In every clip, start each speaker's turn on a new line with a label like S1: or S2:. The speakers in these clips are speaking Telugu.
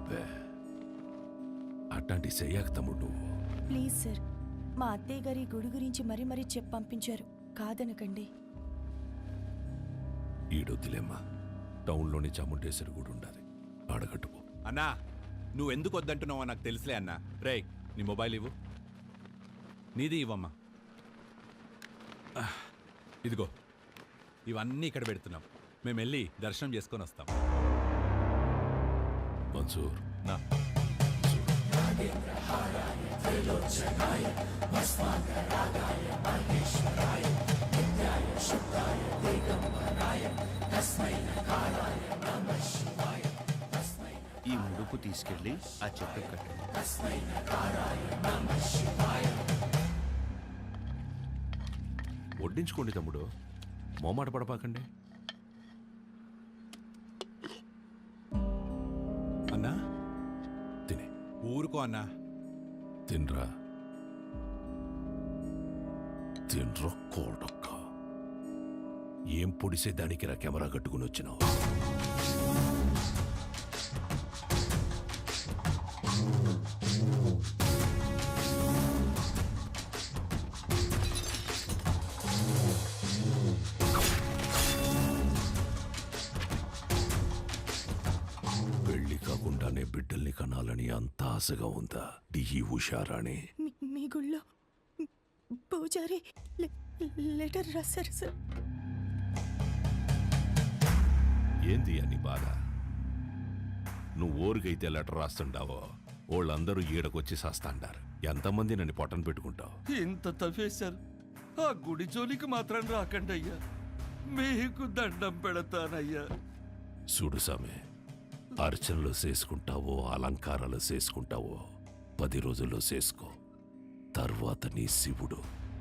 S1: అబ్బే అట్లాంటి చెయ్యాక తమ్ముడు నువ్వు.
S2: ప్లీజ్ సార్, మా అత్తయ్య గారి గుడి గురించి మరీ చెప్పి పంపించారు, కాదనకండి.
S1: ఈడొద్దులేమ్మా, టౌన్లోని చాముండేశ్వరి గుడి ఉండాలి, ఆడగట్టుకో.
S3: అన్నా నువ్వు ఎందుకు వద్దంటున్నావో నాకు తెలుసులే అన్నా. రేయ్ నీ మొబైల్ ఇవ్వు. నీది ఇవ్వమ్మా. ఇదిగో ఇవన్నీ ఇక్కడ పెడుతున్నాం. మేము వెళ్ళి దర్శనం చేసుకొని వస్తాం.
S1: మన్సూర్
S3: నా
S4: ఈ ముడుపు తీసుకెళ్ళి ఆ చెట్టు కట్టు.
S1: వడ్డించుకోండి తమ్ముడు, మోమాట పడపాకండి.
S3: అన్నా
S1: తినే.
S3: ఊరుకో అన్నా.
S1: తినరా తినరా కోడొక్క. ఏం పొడిసే దానికి రా కెమెరా కట్టుకుని వచ్చినావు? పెళ్లి కాకుండానే బిడ్డల్ని కనాలని అంత ఆశగా ఉందా డిహి హుషారాణి?
S2: మీ గుళ్ళో పూజారి లెటర్ రాశారు సార్.
S1: ఏంది అని బాధ? నువ్వు ఊరికైతే లెటర్ రాస్తుండావో వాళ్ళందరూ ఈడకొచ్చి సాస్తాండారు. ఎంతమంది నన్ను పొట్టను పెట్టుకుంటావు?
S4: ఇంత తవ్వేశారు, ఆ గుడి జోలికి మాత్రం రాకండి అయ్యా, మీకు దండం పెడతానయ్యా.
S1: చూడు సామె, అర్చనలు చేసుకుంటావో అలంకారాలు చేసుకుంటావో 10 రోజుల్లో చేసుకో. తర్వాత నీ శివుడు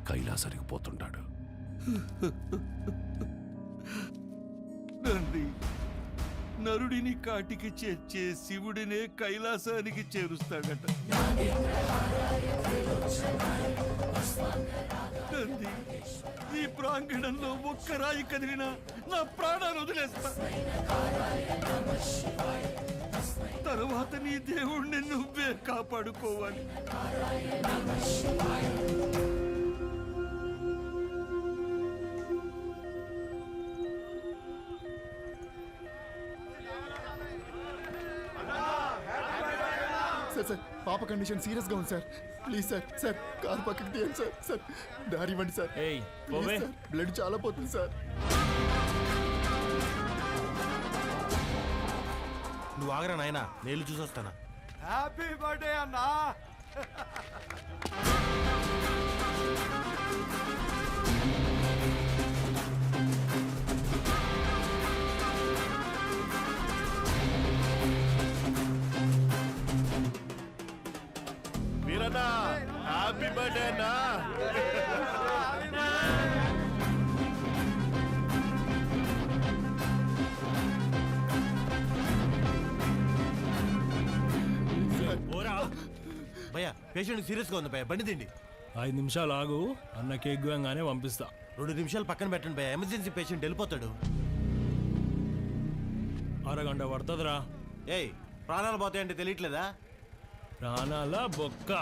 S1: కైలాసానికి పోతుంటాడు.
S4: నంది, నరుడిని కాటికి చేర్చే శివుడినే కైలాసానికి చేరుస్తాడట. నంది, ఈ ప్రాంగణంలో ఒక్క రాయి కదిలినా నా ప్రాణాలు వదిలేస్తా. తరువాత నీ దేవుణ్ణి నువ్వే కాపాడుకోవాలి.
S5: సార్ పాప కండిషన్ సీరియస్ గా ఉంది సార్. ప్లీజ్ సార్ కార్ పక్కకి తీయండి సార్. దారి ఇవ్వండి సార్. బ్లడ్ చాలా పోతుంది సార్.
S6: నువ్వు ఆగరా నాయనా, నేను చూసొస్తానా.
S7: హ్యాపీ బర్త్డే అన్నా.
S6: వీరన్నా, హ్యాపీ బర్త్డే అన్నా. భయ్యా, పేషెంట్ సీరియస్ గా ఉంది భయ్యా, బండి తిండి.
S8: 5 నిమిషాలు ఆగు, అన్న కేక్ గానే పంపిస్తా.
S6: 2 నిమిషాలు పక్కన పెట్టండి భయ్యా, ఎమర్జెన్సీ పేషెంట్ వెళ్ళిపోతాడు.
S8: అరగంట పడుతుందిరా.
S6: ఏయ్, ప్రాణాలు పోతాయంటే తెలియట్లేదా?
S8: ప్రాణాల బొక్క.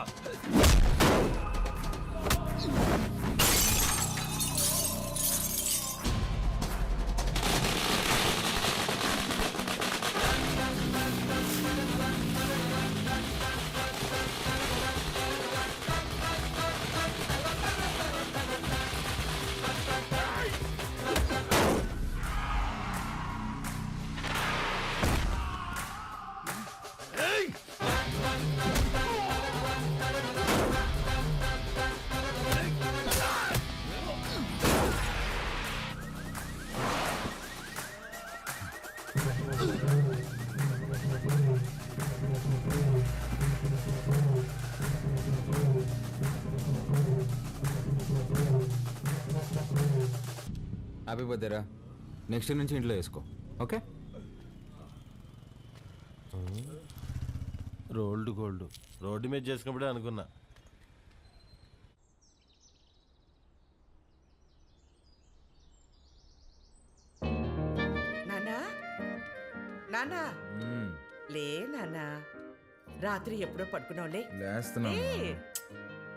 S9: హ్యాపీ బర్త్డేరా. నెక్స్ట్ నుంచి ఇంట్లో వేసుకో, ఓకే?
S6: రోల్డ్ గోల్డ్ రోడ్డు మీద చేసుకున్నప్పుడే అనుకున్నా.
S10: నానా నానా లే నానా. రాత్రి ఎప్పుడో పడుకున్నావులే.
S9: లేస్తున్నా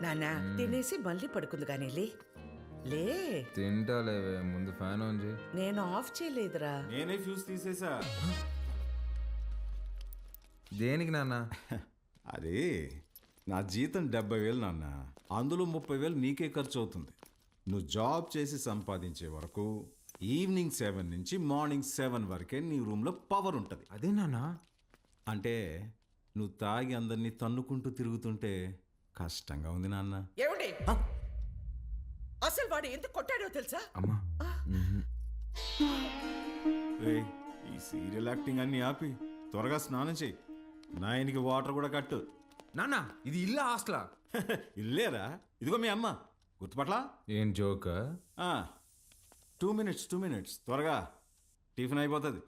S10: నానా తినేసి మళ్ళీ పడుకుంది కానీ లే.
S9: తింటాలేవే, ముందు ఫ్యాన్ ఆన్ చేయి.
S10: నేను ఆఫ్ చేయలేదురా.
S6: నేనే ఫ్యూజ్ తీసేసా.
S9: దేనికి నాన్న?
S11: అదే నా జీతం 70,000 నాన్న, అందులో 30,000 నీకే ఖర్చు అవుతుంది. నువ్వు జాబ్ చేసి సంపాదించే వరకు ఈవినింగ్ 7 నుంచి మార్నింగ్ 7 వరకే నీ రూమ్లో పవర్ ఉంటుంది.
S9: అదే నాన్న.
S11: అంటే నువ్వు తాగి అందరినీ తన్నుకుంటూ తిరుగుతుంటే కష్టంగా ఉంది నాన్న.
S10: ఏమండి అసలు వాడు ఎందుకు కొట్టాడో తెలుసా?
S9: అమ్మా
S11: రేయ్, ఈ సీరియల్ యాక్టింగ్ అన్ని ఆపి త్వరగా స్నానం చేయి. నాయనికి వాటర్ కూడా కట్టు.
S9: నాన్న, ఇది ఇల్లా హాస్టలా?
S11: ఇల్లేరా, ఇదిగో మీ అమ్మ. గుర్తుపట్లా?
S9: ఏం జోక్?
S11: 2 minutes త్వరగా టిఫిన్ అయిపోతుంది.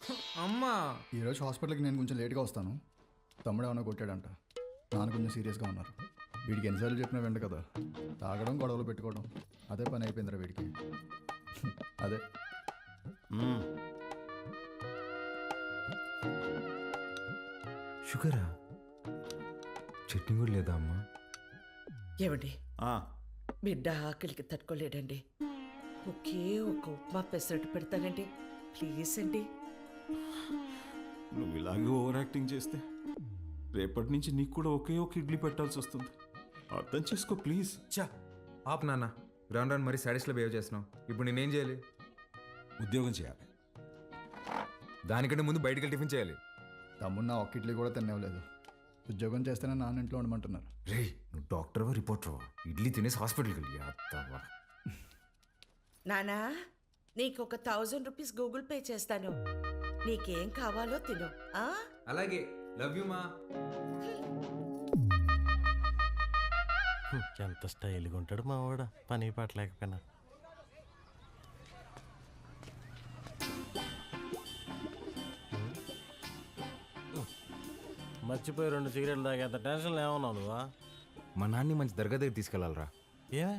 S9: అమ్మా,
S5: ఈరోజు హాస్పిటల్కి నేను కొంచెం లేట్గా వస్తాను. తమ్ముడు ఏమైనా కొట్టాడంట. నాన్న కొంచెం సీరియస్గా ఉన్నారు. వీడికి ఎన్నిసార్లు చెప్పినా వెంట కదా, తాగడం గొడవలు పెట్టుకోవడం అదే పని అయిపోయిందిరా వీడికి. అదే
S9: షుగరా? చట్నీ కూడా లేదా అమ్మా?
S10: ఏమండి
S11: ఆ,
S10: బిడ్డ ఆకలికి తట్టుకోలేడండి. ఒకే ఒక ఉప్మా పెసరట్టు పెడతానండి, ప్లీజ్ అండి.
S11: నువ్వు ఇలాగే ఓవర్ యాక్టింగ్ చేస్తే రేపటి నుంచి నీకు కూడా ఒకే ఒక ఇడ్లీ పెట్టాల్సి వస్తుంది. అర్థం చేసుకో ప్లీజ్.
S9: చా ఆప్ నాన్న, రాను రాను మరీ సాడీస్లో బిహేవ్ చేస్తున్నావు. ఇప్పుడు నేనేం చేయాలి?
S11: ఉద్యోగం చేయాలి.
S9: దానికంటే ముందు బయటికి వెళ్ళి టిఫిన్ చేయాలి.
S5: తమ్ముడు నా ఒక్క ఇడ్లీ కూడా తినేవలేదు. ఉద్యోగం చేస్తేనే నాన్న ఇంట్లో ఉండమంటున్నారు.
S9: రే, నువ్వు డాక్టర్వా రిపోర్టర్వా? ఇడ్లీ తినేసి హాస్పిటల్కి వెళ్ళి అత్తవా.
S10: నానా నీకు ఒక 1000 రూపీస్ గూగుల్ పే చేస్తాను. నీకేం కావాలో తిను.
S9: అలాగే, లవ్ యూ మా.
S6: ఎంత స్టైల్గా ఉంటాడు మా వాడు, పని పాట లేకపోయినా. మర్చిపోయి 2 సిగరెట్లు తాగేంత టెన్షన్లో ఏమన్నావు నువ్వా?
S9: మా నాన్ని మంచి దర్గా దగ్గర తీసుకెళ్ళాలరా.
S6: ఏమే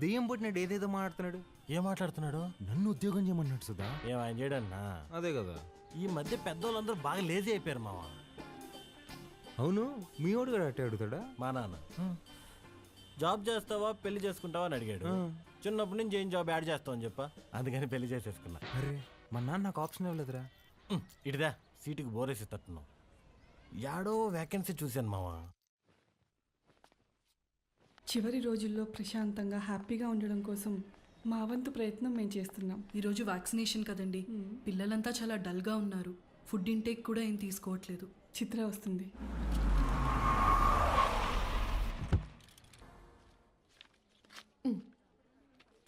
S9: దెయ్యం పుట్టినాడు, ఏదేదో మాట్లాడుతున్నాడు.
S6: ఏం మాట్లాడుతున్నాడు?
S9: నన్ను ఉద్యోగం చేయమన్నాడు సుధా.
S6: ఏం ఆయన చేయడన్నా?
S9: అదే కదా.
S6: ఈ మధ్య పెద్దోళ్ళందరూ బాగా లేజీ అయిపోయారు మావా.
S9: అవును, మీ వాడు కూడా అట్టే అడుగుతాడా?
S6: మా నాన్న జాబ్ చేస్తావా పెళ్లి చేసుకుంటావా అని అడిగాడు. చిన్నప్పటి నుంచి ఏం జాబ్ యాడ్ చేస్తావు అని చెప్పా, అందుకని పెళ్లి చేసేసుకున్నా.
S9: అరే, మా నాన్న నాకు ఆప్షన్ ఇవ్వలేదురా.
S6: ఇటుదా సీటుకి బోరేసి తట్టున్నావు. యాడో వ్యాకెన్సీ చూశాను మావా.
S12: చివరి రోజుల్లో ప్రశాంతంగా హ్యాపీగా ఉండడం కోసం మా వంతు ప్రయత్నం మేము చేస్తున్నాం.
S13: ఈరోజు వ్యాక్సినేషన్ కదండి, పిల్లలంతా చాలా డల్గా ఉన్నారు. ఫుడ్ ఇంటేక్ కూడా ఏం తీసుకోవట్లేదు.
S12: చిత్ర వస్తుంది.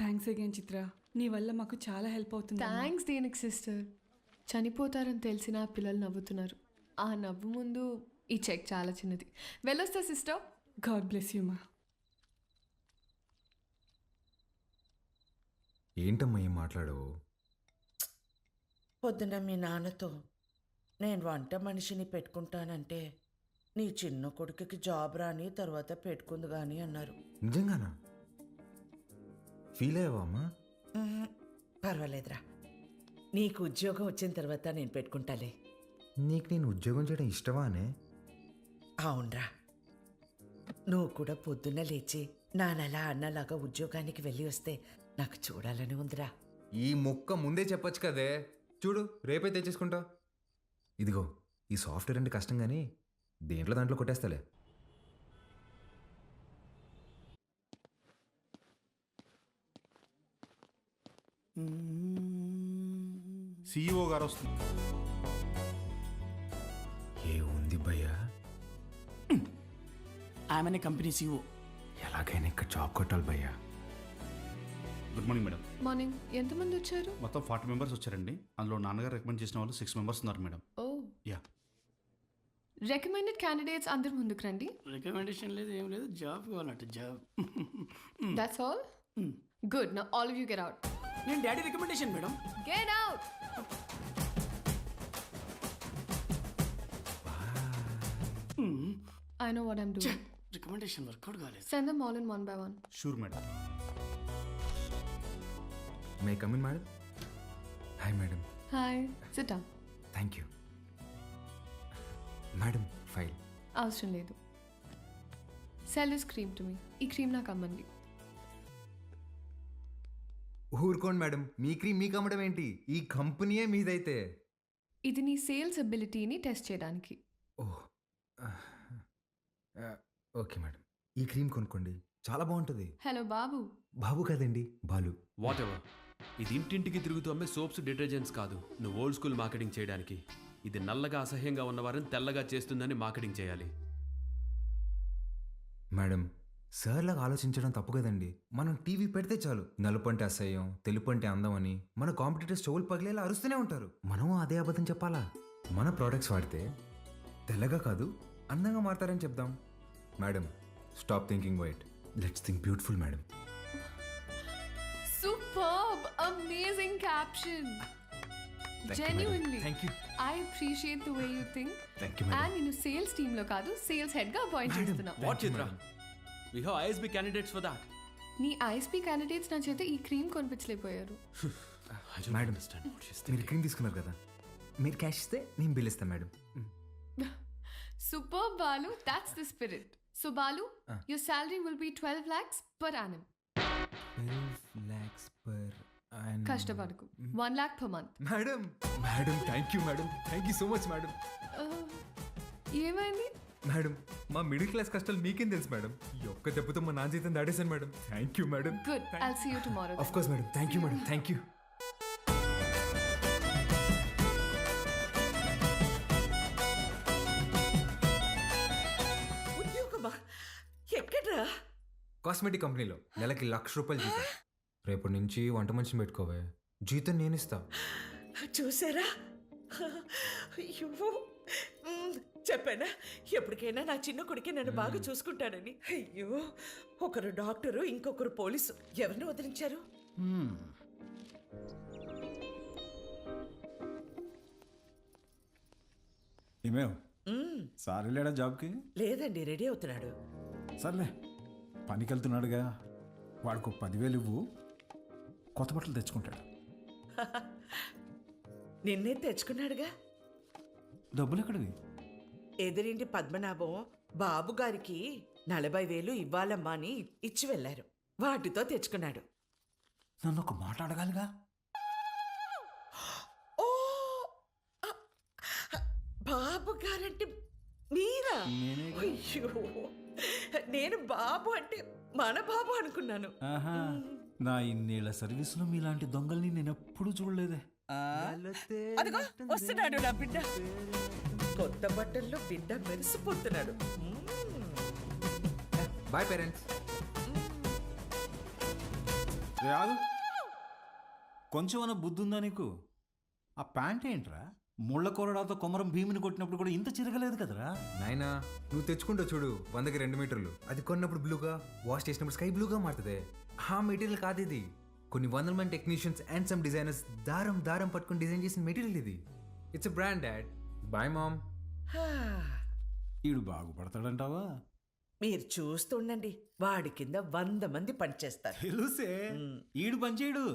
S12: థ్యాంక్స్ అగైన్ చిత్ర, నీ వల్ల మాకు చాలా హెల్ప్ అవుతుంది.
S13: థ్యాంక్స్ దేనికి సిస్టర్. చనిపోతారని తెలిసిన పిల్లలు నవ్వుతున్నారు. ఆ నవ్వు ముందు ఈ చెక్ చాలా చిన్నది. వెళ్ళొస్తా సిస్టర్.
S12: గాడ్ బ్లెస్ యూ మా.
S9: ఏంటమ్మా ఏం మాట్లాడవు?
S10: పొద్దున మీ నాన్నతో నేను వంట మనిషిని పెట్టుకుంటానంటే నీ చిన్న కొడుకుకి జాబ్ రాని తర్వాత పెట్టుకుంది కానీ అన్నారు.
S9: నిజంగానా? ఫీల్ అయ్యావా అమ్మా?
S10: పర్వాలేదురా, నీకు ఉద్యోగం వచ్చిన తర్వాత నేను పెట్టుకుంటాలే.
S9: నీకు నేను ఉద్యోగం చేయడం ఇష్టమా అనే?
S10: అవునరా, నువ్వు కూడా పొద్దున్న లేచి నానలా అన్నలాగా ఉద్యోగానికి వెళ్ళి వస్తే నాకు చూడాలని ఉందిరా.
S9: ఈ మొక్క ముందే చెప్పొచ్చు కదే. చూడు, రేపే తెచ్చేసుకుంటా. ఇదిగో, ఈ సాఫ్ట్వేర్ అంటే కష్టం కానీ దేంట్లో దాంట్లో కొట్టేస్తాలే.
S11: CEO గారు వస్తుంది.
S9: ఏ ఉంది భయ్యా?
S7: ఆమెనే కంపెనీ CEO.
S9: ఎలాగైనా ఇక్కడ జాబ్ కొట్టాలి భయ్యా.
S14: Good morning madam.
S13: మార్నింగ్. ఎంతమంది వచ్చారు?
S14: మొత్తం 40 మెంబర్స్ వచ్చారండి. అందులో నాన్నగారు రికమెండ్ చేసిన వాళ్ళు 6 మెంబర్స్ ఉన్నారు madam.
S13: Oh
S14: yeah.
S13: Recommended candidates అందరు ముందుకు రండి.
S7: రికమెండేషన్ లేదు, ఏం లేదు, జాబ్ కావాలంటే job.
S13: That's all. Good. Now all of you get out.
S7: నేను daddy recommendation madam.
S13: Get out. I know what I'm doing.
S7: Recommendation work out కాలేదు.
S13: Send them all in one by one.
S14: Sure madam.
S9: May come in madam? Hi madam.
S13: Hi. Sit down.
S9: Thank you madam. File
S13: అవసరం లేదు. Sell this cream to me. ఈ క్రీమ్ నాకు అమ్మండి.
S9: ఊరుకోండి మేడం, మీ క్రీమ్ మీకు అమ్మడం ఏంటి? ఈ కంపెనీయే మీదైతే.
S13: ఇది నీ సేల్స్ అబిలిటీని టెస్ట్ చేయడానికి.
S9: ఓహ్, ఓకే మేడం, ఈ క్రీమ్ కొనుక్కోండి, చాలా బాగుంటుంది.
S13: హలో బాబు.
S9: బాబు కాదండి, బాలు.
S15: What ever. ఇది ఇంటింటికి తిరుగుతూ అమ్మే సోప్స్, డిటర్జెంట్స్ కాదు. నువ్వు ఓల్డ్ స్కూల్ మార్కెటింగ్ చేయడానికి. ఇది నల్లగా అసహ్యంగా ఉన్నవారిని తెల్లగా చేస్తుందని మార్కెటింగ్ చేయాలి.
S9: మేడం, సార్ లాగా ఆలోచించడం తప్పు కదండి. మనం టీవీ పెడితే చాలు నలుపు అంటే అసహ్యం, తెలుపు అంటే అందం అని మన కాంపిటీటర్స్ చెవులు పగిలేలా అరుస్తూనే ఉంటారు. మనం అదే అబద్ధం చెప్పాలా? మన ప్రోడక్ట్స్ వాడితే తెల్లగా కాదు అందంగా మారతారని చెప్దాం. Madam, stop thinking white, let's think beautiful madam.
S13: Superb, amazing caption. Genuinely.
S9: Thank you.
S13: I appreciate the way you think.
S9: Thank you, madam.
S13: And నేను సేల్స్ టీమ్ లో కాదు, సేల్స్ హెడ్ గా అపాయింట్ చేస్తున్నా.
S15: What Chitra? We have ISB candidates for that.
S13: నీ ఐఎస్పీ క్యాండిడేట్స్ నా చేత ఈ క్రీమ్ కొనిపించలేకపోయారు.
S9: మేడం, మీరు క్రీమ్ తీసుకున్నారు కదా, మీరు క్యాష్ ఇస్తే నేను బిల్ ఇస్తాను madam.
S13: Super Balu, that's the spirit. So Balu, your salary will be 12 lakhs per annum.
S9: 12 lakhs per annum.
S13: కష్టపడకు. 1 lakh per month.
S9: Madam, madam, thank you madam, thank you so much madam.
S13: ఏమైంది?
S9: మేడం, మా మిడిల్ క్లాస్ కష్టాలు మీకేం తెలుసు మేడం. ఈ ఒక్క దెబ్బతో మా నాన్న జీతం దాడేశాను madam. Thank you madam.
S13: Good. I'll see you tomorrow.
S9: Of course madam, thank you madam, thank you.
S10: ఉద్యోగమా? ఎక్కడ్రా?
S9: కాస్మెటిక్ కంపెనీలో నెలకి ₹1,00,000 జీతం. రేపటి నుంచి వంట మనిషిని పెట్టుకోవే, జీతం నేను ఇస్తా.
S10: చూసారా? అయ్యో, చెప్పానా ఎప్పటికైనా నా చిన్న కొడుకే నన్ను బాగా చూసుకుంటాడని. అయ్యో, ఒకరు డాక్టరు, ఇంకొకరు పోలీసు. ఎవరిని వదిలించారు?
S11: ఏమేవ్ సార్ వెళ్ళాడా జాబ్కి?
S10: లేదండి, రెడీ అవుతున్నాడు.
S11: సర్లే, పనికి వెళ్తున్నాడుగా, వాడికి 10,000 ఇవ్వు, కొత్త బట్టలు తెచ్చుకుంటాడు.
S10: నిన్నే తెచ్చుకున్నాడుగా.
S11: డబ్బులు ఎక్కడివి?
S10: ఎదురింటి పద్మనాభం బాబు గారికి 40,000 ఇవ్వాలమ్మా అని ఇచ్చి వెళ్ళారు. వాటితో తెచ్చుకున్నాడు.
S11: నన్ను ఒక మాట అడగాలిగా.
S10: ఓ, బాబు గారంటే మీరా? అయ్యో, నేను బాబు అంటే మన బాబు అనుకున్నాను.
S11: నా ఇన్నేళ్ల సర్వీసులో మీలాంటి దొంగల్ని నేను ఎప్పుడూ చూడలేదే.
S10: అదిగో వస్తున్నాడు నా బిడ్డ. కొత్త బట్టల్లో బిడ్డ మెరిసిపోతున్నాడు.
S9: Boy parents.
S11: రాదు, కొంచెం అన్న బుద్ధి ఉందా నీకు? ఆ ప్యాంట్ ఏంట్రా, ముళ్ళ కొరడాతో కొమరం భీమిని కొట్టినప్పుడు కూడా ఇంత చిరగలేదు కదరా.
S9: నాయనా, నువ్వు తెచ్చుకుంటావు చూడు 100కి 2 మీటర్లు, అది కొన్నప్పుడు బ్లూగా, వాష్ చేసినప్పుడు స్కై బ్లూగా మారుతుంది. ఆ మెటీరియల్ కాదు ఇది. కొన్ని 100 మంది టెక్నీషియన్స్ అండ్ సమ్ డిజైనర్స్ దారం దారం పట్టుకుని డిజైన్ చేసిన మెటీరియల్ ఇది. It's a brand dad. Boy mom.
S11: ఈడు బాగుపడతాడంటావా?
S10: మీరు చూస్తుండండి, వాడి కింద 100 మంది పనిచేస్తారు.
S11: తెలుసే, ఈడు పని చేయడు,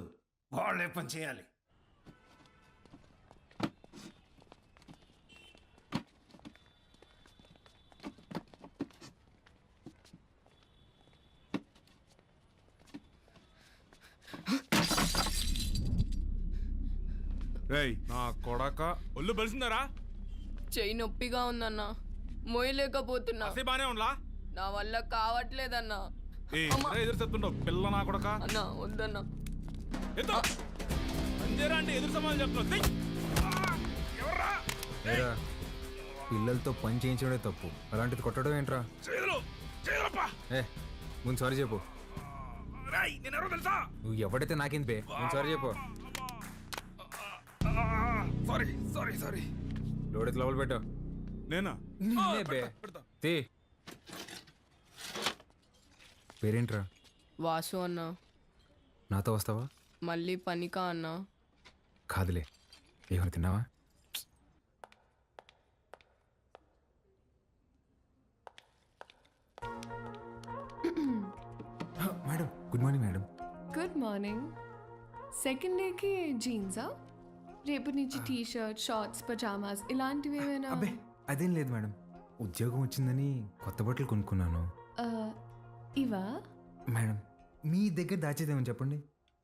S11: వాళ్ళే పని చేయాలి.
S8: నా కొడక ఒళ్ళు బలిసిందరా?
S13: చెయ్యి నొప్పిగా ఉందన్నా, మోయలేకపోతున్నా.
S8: బానే ఉండలా?
S13: నా వల్ల కావట్లేదన్నా.
S8: ఎదురు చెప్తుంటావు పిల్ల నా కొడక.
S13: అన్నా వద్దన్నా.
S8: అంతేరా అంటే ఎదురు సమాధానం చెప్తున్నావు.
S9: పిల్లలతో పని చేయించడే తప్పు, అలాంటిది కొట్టడం ఏంట్రా? ఏ, ముందు సారీ చెప్పు. నువ్వు ఎవడైతే నాకేంది బే, ముందు సారీ చెప్పు.
S8: సారీ
S9: లోడెత్తి లోపల పెట్టు.
S8: నేనా?
S9: బే తీ. పేరేంట్రా?
S13: వాసు అన్నా.
S9: నాతో వస్తావా?
S13: మళ్ళీ పనికా అన్నా?
S9: కాదులే, ఏమైనా తిన్నావా? Madam, good morning madam.
S13: Good morning. Second డేకి జీన్సా? రేపు నుంచి టీ షర్ట్, షార్ట్స్, పజామాస్ ఇలాంటివి ఏమైనా?
S9: అబ్బే అదేం లేదు మేడం, ఉద్యోగం వచ్చిందని కొత్త బట్టలు కొనుక్కున్నాను.
S13: ఇవా?
S9: మేడం మీ దగ్గర దాచేదేమని చెప్పండి.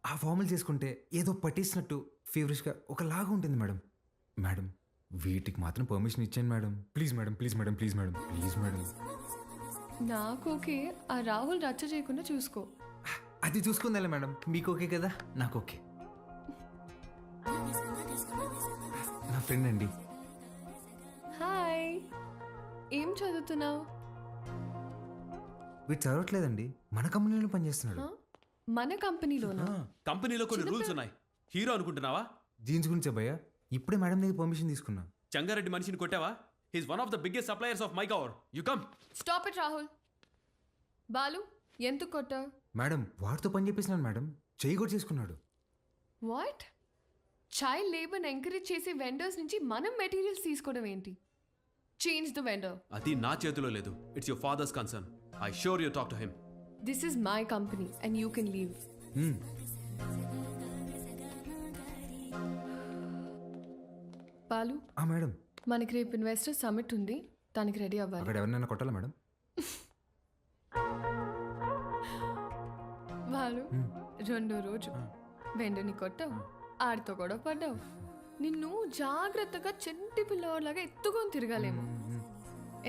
S9: ఆ ఫార్మల్ చేసుకుంటే ఏదో పట్టేసినట్టు ఫీవరిష్గా ఒకలాగా ఉంటుంది మేడం. మేడం వీటికి మాత్రం పర్మిషన్ ఇచ్చాను madam. Please madam, please madam, please madam, please madam.
S13: నాకు ఓకే, ఆ రాహుల్ రచ్చ చేయకుండా చూసుకో.
S9: అది చూసుకుందా మేడం, మీకు ఓకే కదా, నాకు ఓకే. నా ఫ్రెండ్ అండి.
S13: హాయ్, ఏం చదువుతున్నావు?
S9: వీడు చదవట్లేదండి, మన కంపెనీలో పనిచేస్తున్నాడు.
S13: మన కంపెనీలోనా?
S15: కంపెనీలో కొన్ని రూల్స్ ఉన్నాయి. హీరో అనుకుంటున్నావా?
S9: జీన్స్ గురించే భయ్యా, ఇప్పుడే మేడం దగ్గర పర్మిషన్ తీసుకున్నా.
S15: చంగారెడ్డి మనిషిని కొట్టావా? He's one of the biggest suppliers of my cover. You come.
S13: Stop it Rahul. Balu, ఎందుకు కొట్టావు?
S9: మేడం వాడితో పని చేపిస్తున్నాను మేడం, చెయ్యి కూడా చేసుకున్నాడు.
S13: వాట్? చైల్డ్ లేబర్ని ఎంకరేజ్ చేసే వెండర్స్ నుంచి మనం మెటీరియల్స్ తీసుకోవడం ఏంటి? Change the vendor.
S15: అది నా చేతిలో లేదు. It's your father's concern. I sure you talk to him.
S13: This is my company and you can leave. Balu,
S9: madam
S13: మనకి రేపు ఇన్వెస్టర్ సమిట్ ఉంది, దానికి రెడీ అవ్వాలి.
S9: అక్కడ ఎవరినైనా కొట్టాలా మేడం?
S13: బాలు, రెండో రోజు వెండర్ని కొట్టావు, ఆడితో గొడవ పడ్డావు. నిన్ను జాగ్రత్తగా చెంటి పిల్లవాడిలాగా ఎత్తుకొని తిరగాలేమో.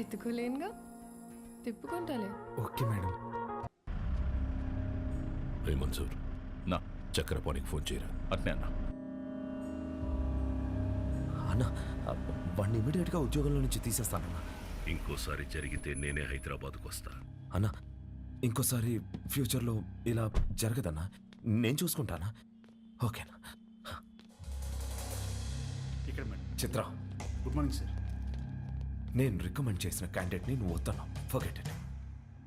S13: ఎత్తుకోలేనుగా, తిప్పుకుంటాలే.
S9: Okay madam.
S1: రే మన్సూర్,
S4: నా
S1: చక్రపాణికి ఫోన్ చేయరా.
S4: అట్నే అన్నా.
S16: అన్నా, వాడిని ఇమీడియట్గా ఉద్యోగంలో నుంచి తీసేస్తానన్నా.
S1: ఇంకోసారి జరిగితే నేనే హైదరాబాద్కు వస్తా.
S16: అన్నా, ఇంకోసారి ఫ్యూచర్లో ఇలా జరగదన్నా, నేను చూసుకుంటానా? ఓకేనా?
S14: ఇక్కడ మేడం.
S16: చిత్ర,
S14: గుడ్ మార్నింగ్ సార్.
S16: నేను రికమెండ్ చేసిన క్యాండిడేట్ని నువ్వు వద్దన్నావు. Forget it.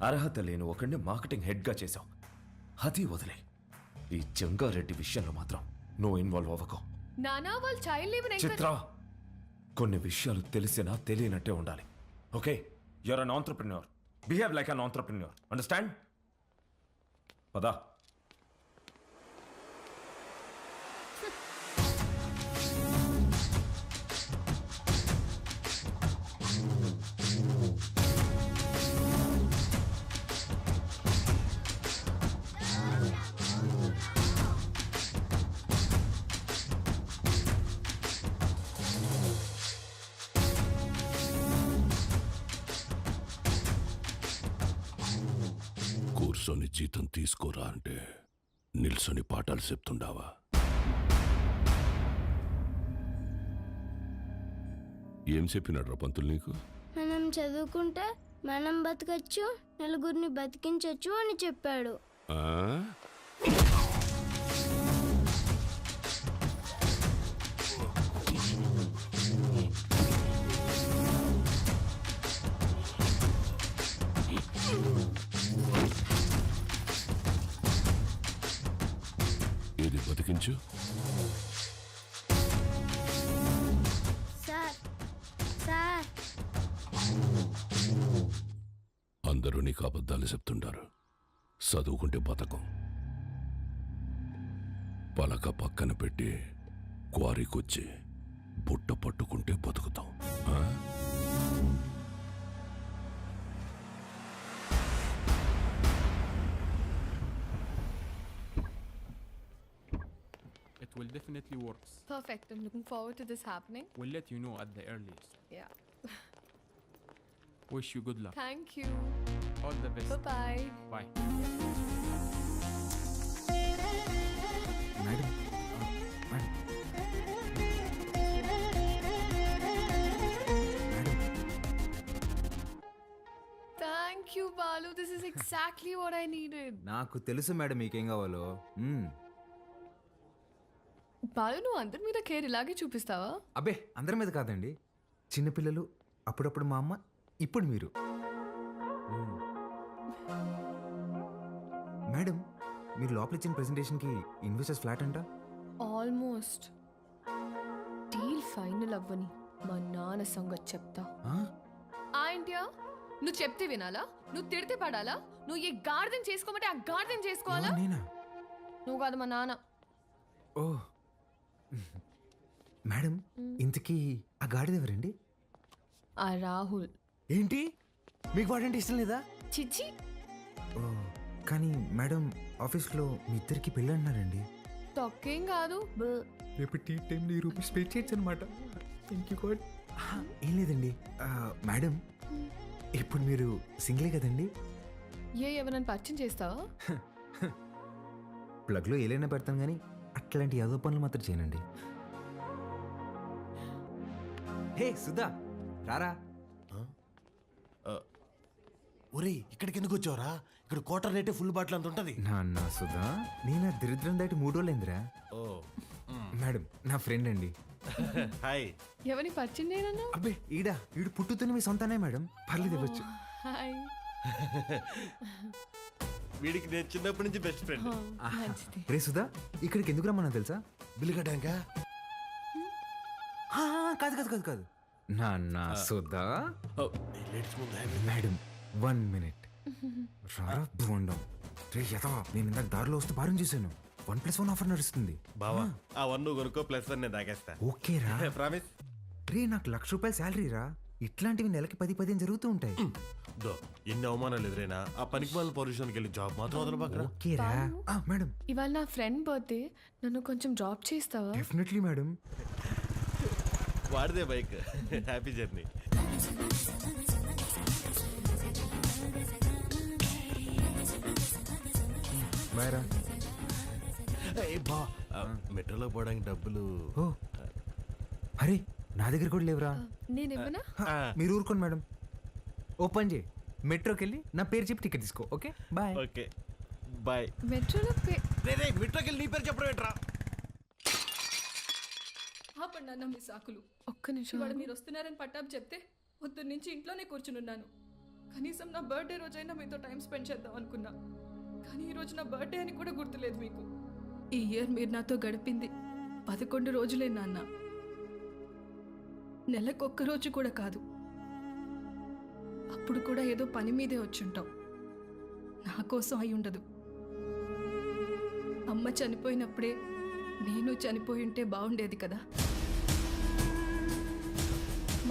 S16: అర్హత లేని ఒకడిని మార్కెటింగ్ హెడ్గా చేశావు. అది వదిలే. ఈ జంగారెడ్డి విషయంలో మాత్రం నువ్వు ఇన్వాల్వ్ అవ్వకు.
S13: నానా, వాళ్ళు చైల్డ్ లేబర్
S16: చిత్ర, కొన్ని విషయాలు తెలిసినా తెలియనట్టే ఉండాలి. Okay, you're an entrepreneur. Behave like an entrepreneur. Understand? పదా.
S1: కూర్చొని జీతం తీసుకోరా అంటే నిల్సొని పాఠాలు చెప్తుండావా? ఏం చెప్పినాడు రా పంతులు నీకు?
S17: మనం చదువుకుంటే మనం బతకచ్చు, నలుగురిని బతికించవచ్చు అని చెప్పాడు.
S1: ఆ? ఏది బతికించు?
S17: సార్, సార్,
S1: అందరూ నీకు అబద్ధాలు చెప్తుంటారు. చదువుకుంటే బతకం. పలక పక్కన పెట్టి క్వారీకొచ్చి బుట్ట పట్టుకుంటే బతుకుతాం. ఆ?
S18: It will definitely work.
S13: Perfect. I'm looking forward to this happening.
S18: We'll let you know at the earliest.
S13: Yeah.
S18: Wish you good luck.
S13: Thank you.
S18: All the best.
S13: Bye-bye.
S18: Bye.
S9: Madam, madam,
S13: Thank you, Balu. This is exactly what I needed.
S9: నాకు తెలుసు మేడం మీకేం కావాలో.
S13: బాలు, నువ్వు అందరి మీద కేర్ ఇలాగే చూపిస్తావా?
S9: అబ్బే, అందరి మీద కాదండి. చిన్నపిల్లలు, అప్పుడప్పుడు మా అమ్మ, ఇప్పుడు మీరు. మేడం, మీరు లోపల ఇచ్చిన ప్రెజెంటేషన్కి ఇన్వెస్టర్స్ ఫ్లాట్ అంట.
S13: ఆల్మోస్ట్. డీల్ ఫైనల్ అవ్వని మా నాన్న సంగతి చెప్తా. ఏంటియా? నువ్వు చెప్తే వినాలా? నువ్వు తిడితే పడాలా? నువ్వు ఏ గార్డెన్ చేసుకోమంటే ఆ గార్డెన్ చేసుకోవాలా? నువ్వు కాదు, మా నాన్న.
S9: ఓ మేడం, ఇంతకీ ఆ గాడిద ఎవరండి?
S13: ఆ రాహుల్
S9: ఏంటి మీకు వాడంటే ఇష్టం లేదా?
S13: చిచ్చి.
S9: ఓ, కానీ మేడం ఆఫీస్లో మీ ఇద్దరికి పెళ్ళి అన్నారండి.
S13: తొక్కేం కాదు.
S9: రేపు టీ టైంలో రూపీస్ పే చేయొచ్చు అనమాట. Thank you God. ఏం లేదండి మేడం, ఇప్పుడు మీరు సింగిలే కదండి?
S13: ఎవరైనా పరిచయం చేస్తావా?
S9: ప్లగ్లో ఏలైనా పెడతాను కానీ అట్లాంటి యాదో పనులు మాత్రం చేయనండి. హే సుధా, రారా.
S6: ఒరే, ఇక్కడికి ఎందుకు వచ్చావురా? ఇక్కడ క్వార్టర్ రేటే ఫుల్ బాటిల్ అంత ఉంటది.
S9: నా సుధా, నేను దరిద్రం దాటి 3 రోజులు అయిందిరా.
S6: ఓ
S9: మేడం నా ఫ్రెండ్ అండి.
S6: హాయ్.
S13: ఎవరిని పరిచయం చేయనన్నా?
S9: అబ్బే ఈడు పుట్టుతున్న మీ సొంతనే మేడం, పర్లేదు ఇవ్వచ్చు.
S13: హాయ్.
S6: వీడికి నేను చిన్నప్పటి నుంచి బెస్ట్ ఫ్రెండ్.
S9: రే సుధా, ఇక్కడికి ఎందుకు రమ్మన్నా తెలుసా?
S6: బిల్లు కట్టాక?
S9: కాదు కాదు కాదు కాదు నా సుధా. Madam 1 minute. రారా బోండం. రే యథవా, నేను ఇందాక దారిలో వస్తూ భారం చేశాను. 1+1 ఆఫర్ నడుస్తుంది.
S6: బావా, ఆ 1 కొనుక్కో, +1 నేను తాగేస్తా.
S9: ఓకే రా.
S6: ప్రామిస్.
S9: రే నాకు ₹1,00,000 శాలరీ రా. ఇట్లాంటివి నెలకి 10-15 జరుగుతూ ఉంటాయి.
S6: ఎన్ని అవమానాలు ఎదురైనా ఆ పనికి వాళ్ళ పొజిషన్కి వెళ్ళి జాబ్ మాత్రం వదలబాకరా.
S9: ఓకే రా. మేడం,
S13: ఇవాళ నా ఫ్రెండ్ బర్త్డే, నన్ను కొంచెం డ్రాప్ చేస్తావా?
S9: Definitely madam.
S6: వాడిదే బైక్. Happy journey.
S9: బాయ్ రా.
S6: బా, మెట్రోలో పోవడానికి డబ్బులు.
S9: ఓ అరే, నా దగ్గర కూడా లేవురా.
S13: నేను ఇవ్వనా?
S9: మీరు ఊరుకోండి మేడం. ఓపెన్ చేయి, మెట్రోకి వెళ్ళి నా పేరు చెప్పి టికెట్ తీసుకో. Okay bye.
S6: Okay bye.
S13: మెట్రోలో
S6: మెట్రోకి వెళ్ళి నీ పేరు చెప్పడం ఏంట్రా?
S12: ఆపండి అన్న మీ సాకులు.
S13: ఒక్క నిమిషం.
S12: ఇవాళ మీరు వస్తున్నారని పట్టాపు చెప్తే పొద్దున్న నుంచి ఇంట్లోనే కూర్చునున్నాను. కనీసం నా బర్త్డే రోజైనా మీతో టైం స్పెండ్ చేద్దాం అనుకున్నా, కానీ ఈరోజు నా బర్త్డే అని కూడా గుర్తులేదు మీకు. ఈ ఇయర్ మీరు నాతో గడిపింది 11 రోజులే నాన్న, నెలకొక్క రోజు కూడా కాదు. అప్పుడు కూడా ఏదో పని మీదే వచ్చుంటాం. నా కోసం అయి ఉండదు. అమ్మ చనిపోయినప్పుడే నేను చనిపోయి ఉంటే బాగుండేది కదా.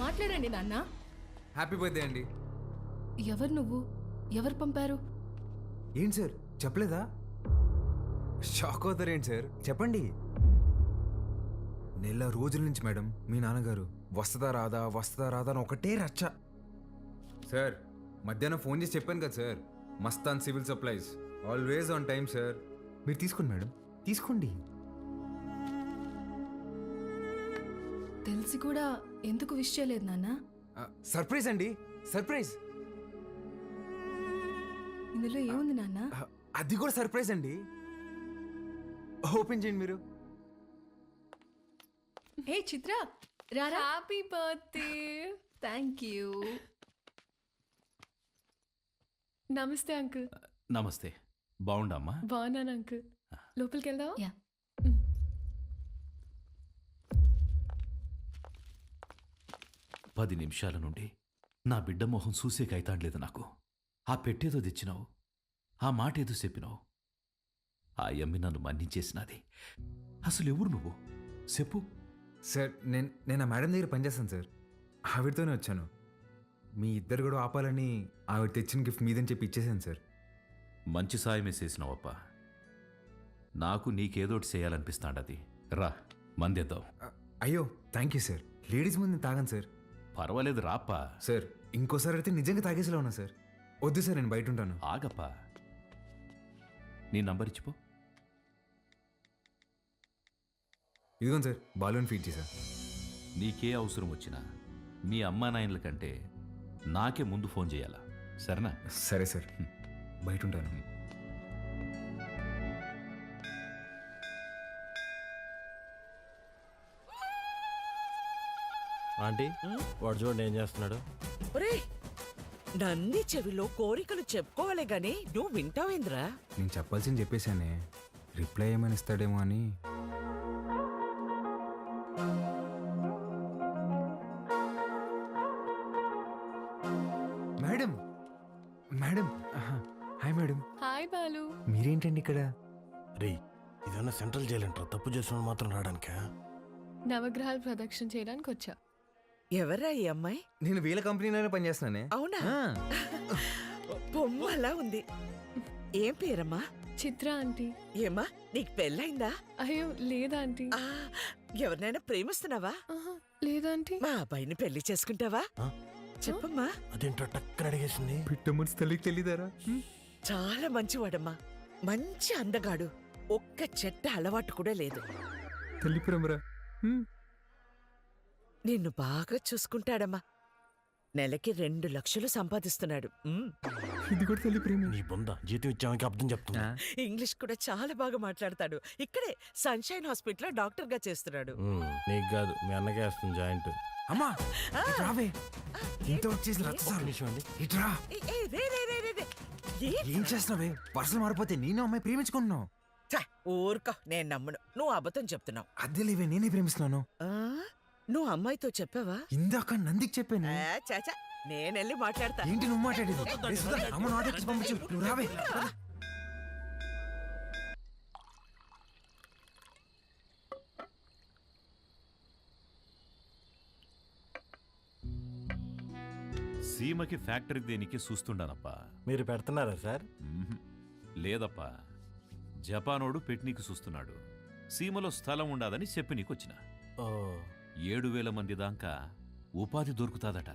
S12: మాట్లాడండి నాన్న.
S9: హ్యాపీ బర్త్డే అండి.
S12: ఎవరు నువ్వు? ఎవరు పంపారు?
S9: ఏంటి సార్ చెప్పలేదా? షాక్ అవుతారేంటి సార్, చెప్పండి. నెల రోజుల నుంచి మేడం మీ నాన్నగారు వస్తుందా రాదా అని ఒకటే రచ్చ. సార్ మధ్యాహ్నం ఫోన్ చేసి చెప్పాను కదా sir, Mastan civil supplies, always on time sir. మీరు తీసుకోండి మేడం, తీసుకోండి.
S12: తెలిసి కూడా ఎందుకు విష్ చేయలేదు నాన్న?
S9: సర్ప్రైజ్ అండి, సర్ప్రైజ్.
S12: ఇందులో ఏముంది నాన్న?
S9: అది కూడా సర్ప్రైజ్ అండి. ఓపెన్ చేయండి మీరు.
S12: ఏ చిత్ర, రారా.
S13: Happy birthday.
S12: Thank you.
S13: నమస్తే అంకుల్.
S3: నమస్తే. బాగుండమ్మా?
S13: బాగున్నాను అంకుల్. లోపలికి వెళ్దావా?
S12: యా.
S3: 10 నిమిషాల నుండి నా బిడ్డ మొహం చూసేకైతాండలేదు నాకు. ఆ పెట్టేదో తెచ్చినావు, ఆ మాట ఏదో చెప్పినావు. ఆ యమ్మి నన్ను మన్నించేసినది. అసలు ఎవరు నువ్వు చెప్పు.
S9: సార్ నేను ఆ మేడం దగ్గర పనిచేస్తాను సార్, ఆవిడతోనే వచ్చాను. మీ ఇద్దరు కూడా ఆపాలని ఆవిడ తెచ్చిన గిఫ్ట్ మీదని చెప్పి ఇచ్చేసాను సార్.
S3: మంచి సాయమే చేసినావప్ప. నాకు నీకేదోటి చేయాలనిపిస్తాండది. రా మందేద్దాం.
S9: అయ్యో థ్యాంక్ యూ సార్. లేడీస్ ముందు తాగాను సార్.
S3: పర్వాలేదు రాప్పా.
S9: సార్ ఇంకోసారి అయితే నిజంగా తాగేసేలా ఉన్నా సార్. వద్దు సార్, నేను బయట ఉంటాను.
S3: ఆగప్పా, నీ నంబర్ ఇచ్చిపో.
S9: ఇదిగోండి సార్, బాలూన్ ఫీడ్ చేశా.
S3: నీకే అవసరం వచ్చినా మీ అమ్మా నాయనల కంటే నాకే ముందు ఫోన్ చేయాలా, సరేనా?
S9: సరే సార్, బయట ఉంటాను.
S6: ఆంటీ, వాడు చూడండి ఏం చేస్తున్నాడు.
S10: నన్ని చెవిలో కోరికలు చెప్పుకోవాలే గాని నువ్వు వింటావేంద్రా?
S9: నేను చెప్పాల్సింది చెప్పేశానే, రిప్లై ఏమని ఇస్తాడేమో అని. Madam madam hi madam.
S13: Hi Balu.
S9: మీరేంటండి ఇక్కడ?
S6: రే, ఇదన్నా సెంట్రల్ జైలు అంటారా? తప్పు చేసిన మాత్రం రావడానికా?
S13: నవగ్రహాలు ప్రదక్షిణ చేయడానికి వచ్చా.
S10: ఎవరా ఈ అమ్మాయి?
S9: నేను వీళ్ళ కంపెనీలోనే పనిచేస్తున్నానే.
S10: అవునా? బొమ్మ అలా ఉంది. ఏం పేరమ్మా?
S13: చిత్ర ఆంటీ.
S10: ఏమ్మా నీకు పెళ్ళైందా?
S13: అయ్యో లేదా ఆంటీ.
S10: ఎవరినైనా ప్రేమిస్తున్నావా?
S13: లేదా ఆంటీ.
S10: మా అబ్బాయిని పెళ్లి చేసుకుంటావా? చెప్పమ్మా.
S6: అదేంటో టక్కన అడిగేసింది.
S9: పిట్ట మనసు తల్లికి తెలియదారా?
S10: చాలా మంచివాడమ్మా, మంచి అందగాడు, ఒక్క చెట్ట అలవాటు కూడా లేదు.
S9: తల్లి ప్రేమరా.
S10: నిన్ను బాగా చూసుకుంటాడమ్మా. నెలకి 2 లక్షలు సంపాదిస్తున్నాడు.
S9: ఇది కూడా తల్లి ప్రేమ.
S6: నీ బొంద జీతం ఇచ్చామని అర్థం చెప్తున్నా.
S10: ఇంగ్లీష్ కూడా చాలా బాగా మాట్లాడతాడు. ఇక్కడే సన్షైన్ హాస్పిటల్ డాక్టర్ గా చేస్తున్నాడు.
S6: నీకు కాదు, మీ అన్నకే వస్తుంది జాయింట్.
S9: అమ్మా రావే, ఇంత వచ్చేసి రచ్చసారు. ఇట్రా. ఏం చేస్తున్నావే? పర్సలు మారిపోతే నేను అమ్మాయి ప్రేమించుకుంటున్నావు.
S10: ఊరుకో, నేను నమ్మను. నువ్వు అబద్ధం చెప్తున్నావు.
S9: అద్దె లేవే, నేనే ప్రేమిస్తున్నాను.
S10: నువ్వు అమ్మాయితో చెప్పావా?
S9: ఇందాక నందికి చెప్పాను.
S10: చాచా, నేనెళ్ళి మాట్లాడతా.
S9: ఏంటి నువ్వు మాట్లాడేది? అమ్మ నాటకి పంపించు, నువ్వు రావే.
S3: సీమకి ఫ్యాక్టరీ దేనికి చూస్తుండానప్పా.
S6: మీరు పెడుతున్నారా సార్?
S3: లేదప్పా, జపానోడు పెట్నీకి చూస్తున్నాడు. సీమలో స్థలం ఉండాదని చెప్పి నీకొచ్చిన. 7,000 మంది దాకా ఉపాధి దొరుకుతాదట.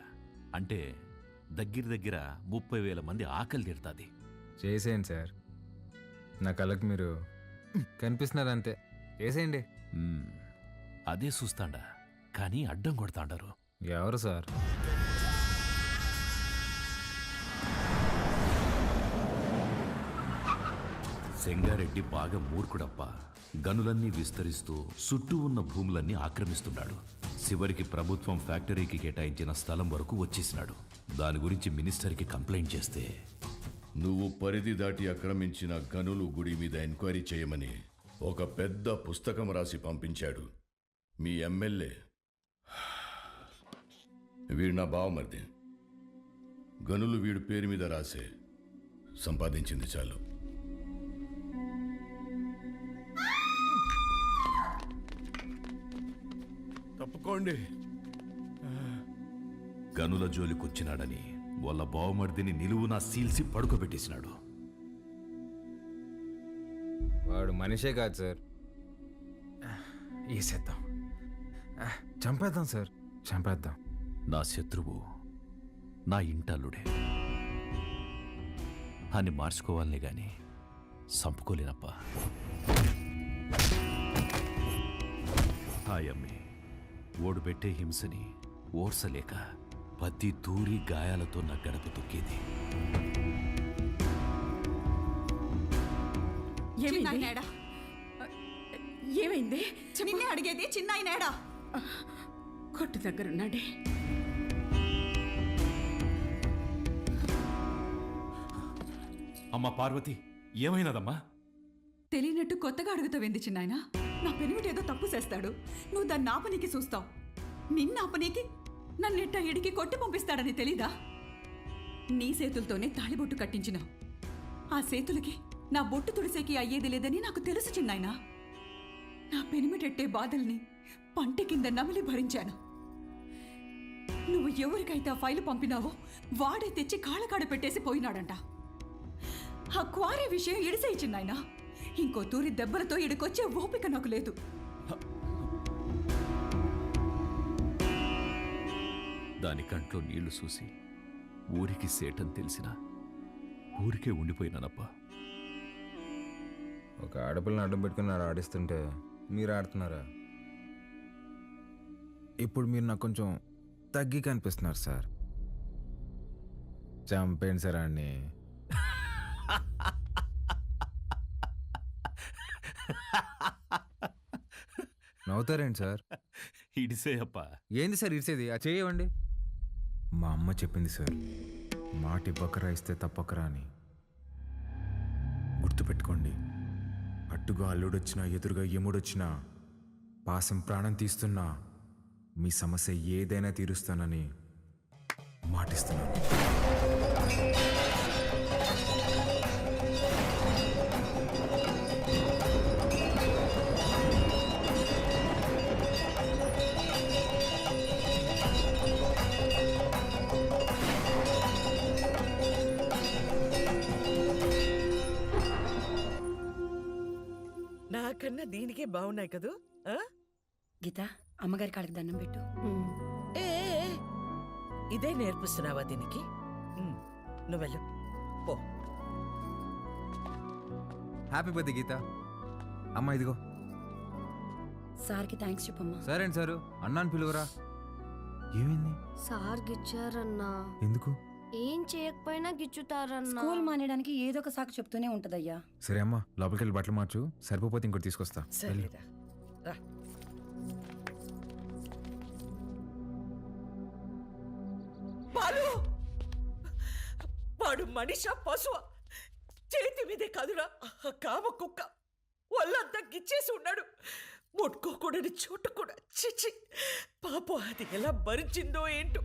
S3: అంటే దగ్గర 30,000 మంది ఆకలి తీరుతాది.
S9: చేసేయండి సార్, నా కళ్ళకి మీరు కనిపిస్తున్నారు అంతే. చేసేయండి.
S3: అదే చూస్తాండా, కానీ అడ్డం కొడతాండారు.
S9: ఎవరు సార్?
S3: సెంగారెడ్డి బాగా మూర్ఖుడప్ప. గనులన్నీ విస్తరిస్తూ చుట్టూ ఉన్న భూములన్నీ ఆక్రమిస్తున్నాడు. చివరికి ప్రభుత్వం ఫ్యాక్టరీకి కేటాయించిన స్థలం వరకు వచ్చేసినాడు. దాని గురించి మినిస్టర్కి కంప్లైంట్ చేస్తే,
S19: నువ్వు పరిధి దాటి ఆక్రమించిన గనులు గుడి మీద ఎంక్వైరీ చేయమని ఒక పెద్ద పుస్తకం రాసి పంపించాడు మీ ఎమ్మెల్యే. వీడు నా బావమరిది. గనులు వీడు పేరు మీద రాసే, సంపాదించింది చాలు.
S1: తప్పుకోండి.
S3: గనుల జోలికొచ్చినాడని వాళ్ళ బావమర్దిని నిలువునా సీల్సి పడుకోబెట్టేసినాడు.
S9: వాడు మనిషే కాదు సార్. వేసేద్దాం, చంపేద్దాం సార్, చంపేద్దాం.
S3: నా శత్రువు నా ఇంటల్లుడే అని మార్చుకోవాలనే గాని చంపుకోలేనప్పా. హాయమ్మి ఓడు పెట్టే హింసని ఓర్సలేక పత్తి దూరి గాయాలతో నా గడప తొక్కేది.
S20: ఏమైంది? నిన్నే అడిగేది. చిన్నాయనేడా? కొట్టు దగ్గరున్నాడే.
S3: అమ్మా పార్వతి, ఏమైనదమ్మా?
S20: తెలియనట్టు కొత్తగా అడుగుతావేంది చిన్నాయన? నా పెనిమిటేదో తప్పు చేస్తాడు, నువ్వు దాన్ని ఆపనీకి చూస్తావు. నిన్న ఆపనీకి నన్నెట్ట ఇడికి కొట్టి పంపిస్తాడని తెలీదా? నీ చేతులతోనే తాళిబొట్టు కట్టించినావు. ఆ చేతులకి నా బొట్టు తుడిసేకి అయ్యేది లేదని నాకు తెలుసు చిన్నాయన. నా పెనిమిటెట్టే బాధల్ని పంట కింద నమిలి భరించాను. నువ్వు ఎవరికైతే ఆ ఫైలు పంపినావో వాడే తెచ్చి కాళ్ళకాడ పెట్టేసి పోయినాడంట. ఆ క్వారీ విషయం ఇడిసేయి చిన్నాయన. ఇంకో తూరి దెబ్బలతో ఇడికొచ్చే ఓపిక నాకు లేదు.
S3: దాని కంట్లో నీళ్లు చూసి ఊరికి సేటని తెలిసినా ఊరికే ఉండిపోయినానప్పా.
S9: ఒక ఆడపిల్లని అడ్డం పెట్టుకుని ఆడిస్తుంటే మీరు ఆడుతున్నారా? ఇప్పుడు మీరు నాకు కొంచెం తగ్గి కనిపిస్తున్నారు సార్. చంపేయండి సార్ అన్ని. నవ్వుతారేంటి సార్?
S3: ఇడిసేయప్పా.
S9: ఏంది సార్ ఇడిసేది? ఆ చేయవండి. మా అమ్మ చెప్పింది సార్, మాట ఇవ్వకరా ఇస్తే తప్పకరా అని. గుర్తుపెట్టుకోండి, అట్టుగా అల్లుడొచ్చినా ఎదురుగా ఎముడొచ్చినా పాసం ప్రాణం తీస్తున్నా మీ సమస్య ఏదైనా తీరుస్తానని మాటిస్తున్నాను.
S10: చిన్న దీనికే బాగున్నాయి కదూ ఆ?
S20: గీత అమ్మగారి కాళ్ళకి దండం పెట్టు.
S10: ఏ ఏ, ఏ, ఇదే నేర్పిస్తున్నావా దీనికి? నువ్వు వెళ్ళు పో.
S9: హ్యాపీ బర్త్డే గీత. అమ్మ ఇదిగో.
S20: సార్కి థ్యాంక్స్ చెప్పమ్మా.
S9: సరే అండి సారు, అన్నాను పిలువరా. ఏమైంది?
S17: సార్ గిచ్చారన్నా.
S9: ఎందుకు?
S17: ఏం చేయకపోయినా గిచ్చుతారన్నా.
S20: స్కూల్ మానేయడానికి ఏదో ఒక సాకు చెప్తూనే ఉంటదయ్యా.
S9: సరే అమ్మా, లోపలికి వెళ్ళి బట్టలు మార్చు. సరిపోతే ఇంకోటి తీసుకొస్తా. వెళ్ళు.
S10: సరేరా రా. బాలు, వాడు మనిష పశువ? చేతి మీదే కాదురా కామ కుక్క. ఒళ్ళంతా గిచ్చేసి ఉన్నాడు. ముట్టుకోకూడని చోటు కూడా. చిచి, పాపం అది ఎలా భరించిందో ఏంటో.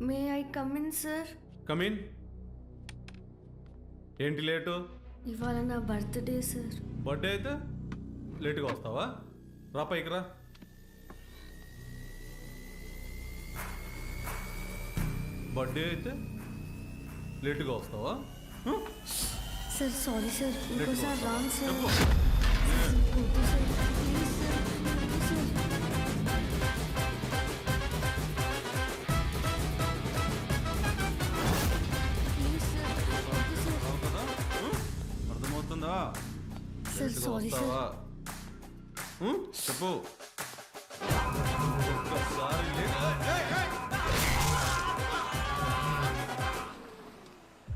S17: May I come in sir?
S15: Come in. ఏంటి లేటు?
S17: ఇవాళ నా బర్త్డే సార్.
S15: బర్త్డే అయితే లేటుగా వస్తావా? రా పైకి రా. బర్త్డే అయితే లేటుగా వస్తావా?
S17: సార్ సారీ సార్, ఇంకోసారి రాంగ్ సార్.
S15: చెప్పు.
S17: వద్దు సార్, ప్లీజ్ సార్, వద్దు సార్. ప్లీజ్ సార్, వద్దు సార్.
S15: కదా? అర్థమవుతుందా?
S17: సార్
S15: లేటుగా
S17: సారీ సార్.
S15: వస్తావా? చెప్పు. ఒక్కసారి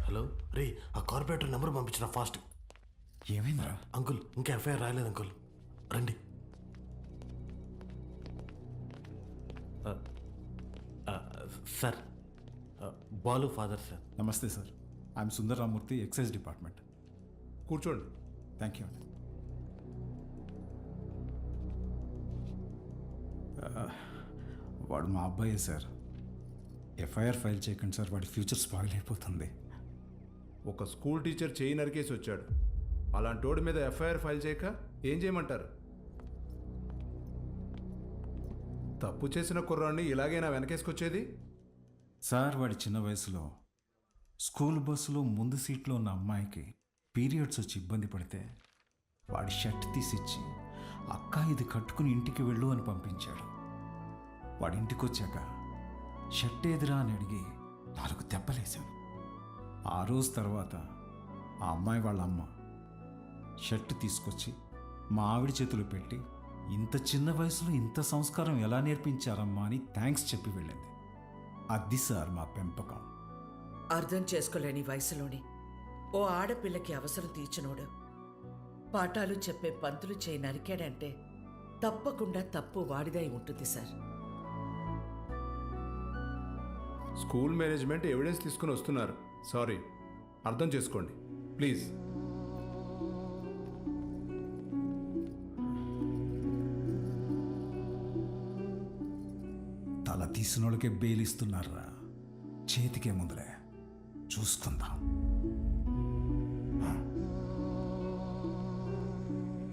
S6: హలో రే, ఆ కార్పొరేటర్ నెంబర్ పంపించిన ఫాస్ట్.
S9: ఏమైందిరా?
S6: అంకుల్ ఇంకా ఎఫ్ఐఆర్ రాయలేదు అంకుల్, రండి. Sir, Balu father sir.
S11: Namaste sir, I'm Sundar Ramurthy, excise department. కూర్చోండి. థ్యాంక్ యూ అండి. వాడు మా అబ్బాయే సార్. ఎఫ్ఐఆర్ ఫైల్ చేయకండి సార్, వాడి ఫ్యూచర్ స్పాయిల్ అయిపోతుంది.
S21: ఒక స్కూల్ టీచర్ చేయి నరికేసి వచ్చాడు. అలాంటి వాడి మీద ఎఫ్ఐఆర్ ఫైల్ చేయక ఏం చేయమంటారు? తప్పు చేసిన కుర్రాన్ని ఇలాగైనా వెనకేసుకొచ్చేది?
S11: సార్, వాడి చిన్న వయసులో స్కూల్ బస్సులో ముందు సీట్లో ఉన్న అమ్మాయికి పీరియడ్స్ వచ్చి ఇబ్బంది పడితే వాడి షర్ట్ తీసిచ్చి, అక్క ఇది కట్టుకుని ఇంటికి వెళ్ళు అని పంపించాడు. వాడి ఇంటికి వచ్చాక షర్ట్ ఏదిరా అని అడిగి 4 దెబ్బలేశాను. ఆ రోజు తర్వాత ఆ అమ్మాయి వాళ్ళ అమ్మ షర్ట్ తీసుకొచ్చి మా ఆవిడ చేతులు పెట్టి, ఇంత చిన్న వయసులో ఇంత సంస్కారం ఎలా నేర్పించారమ్మా అని థ్యాంక్స్ చెప్పి వెళ్ళింది. అది సార్ మా పెంపకం.
S10: అర్థం చేసుకోలేని వయసులోని ఓ ఆడపిల్లకి అవసరం తీర్చినోడు పాఠాలు చెప్పే పంతులు చేయి నరికాడంటే తప్పకుండా తప్పు వాడిదై ఉంటుంది సార్.
S21: స్కూల్ మేనేజ్మెంట్ ఎవిడెన్స్ తీసుకుని వస్తున్నారు. సారీ, అర్థం చేసుకోండి ప్లీజ్.
S11: తల తీసిన వాళ్ళకే బెయిలిస్తున్నారా? చేతికే ముందులే చూసుకుందాం.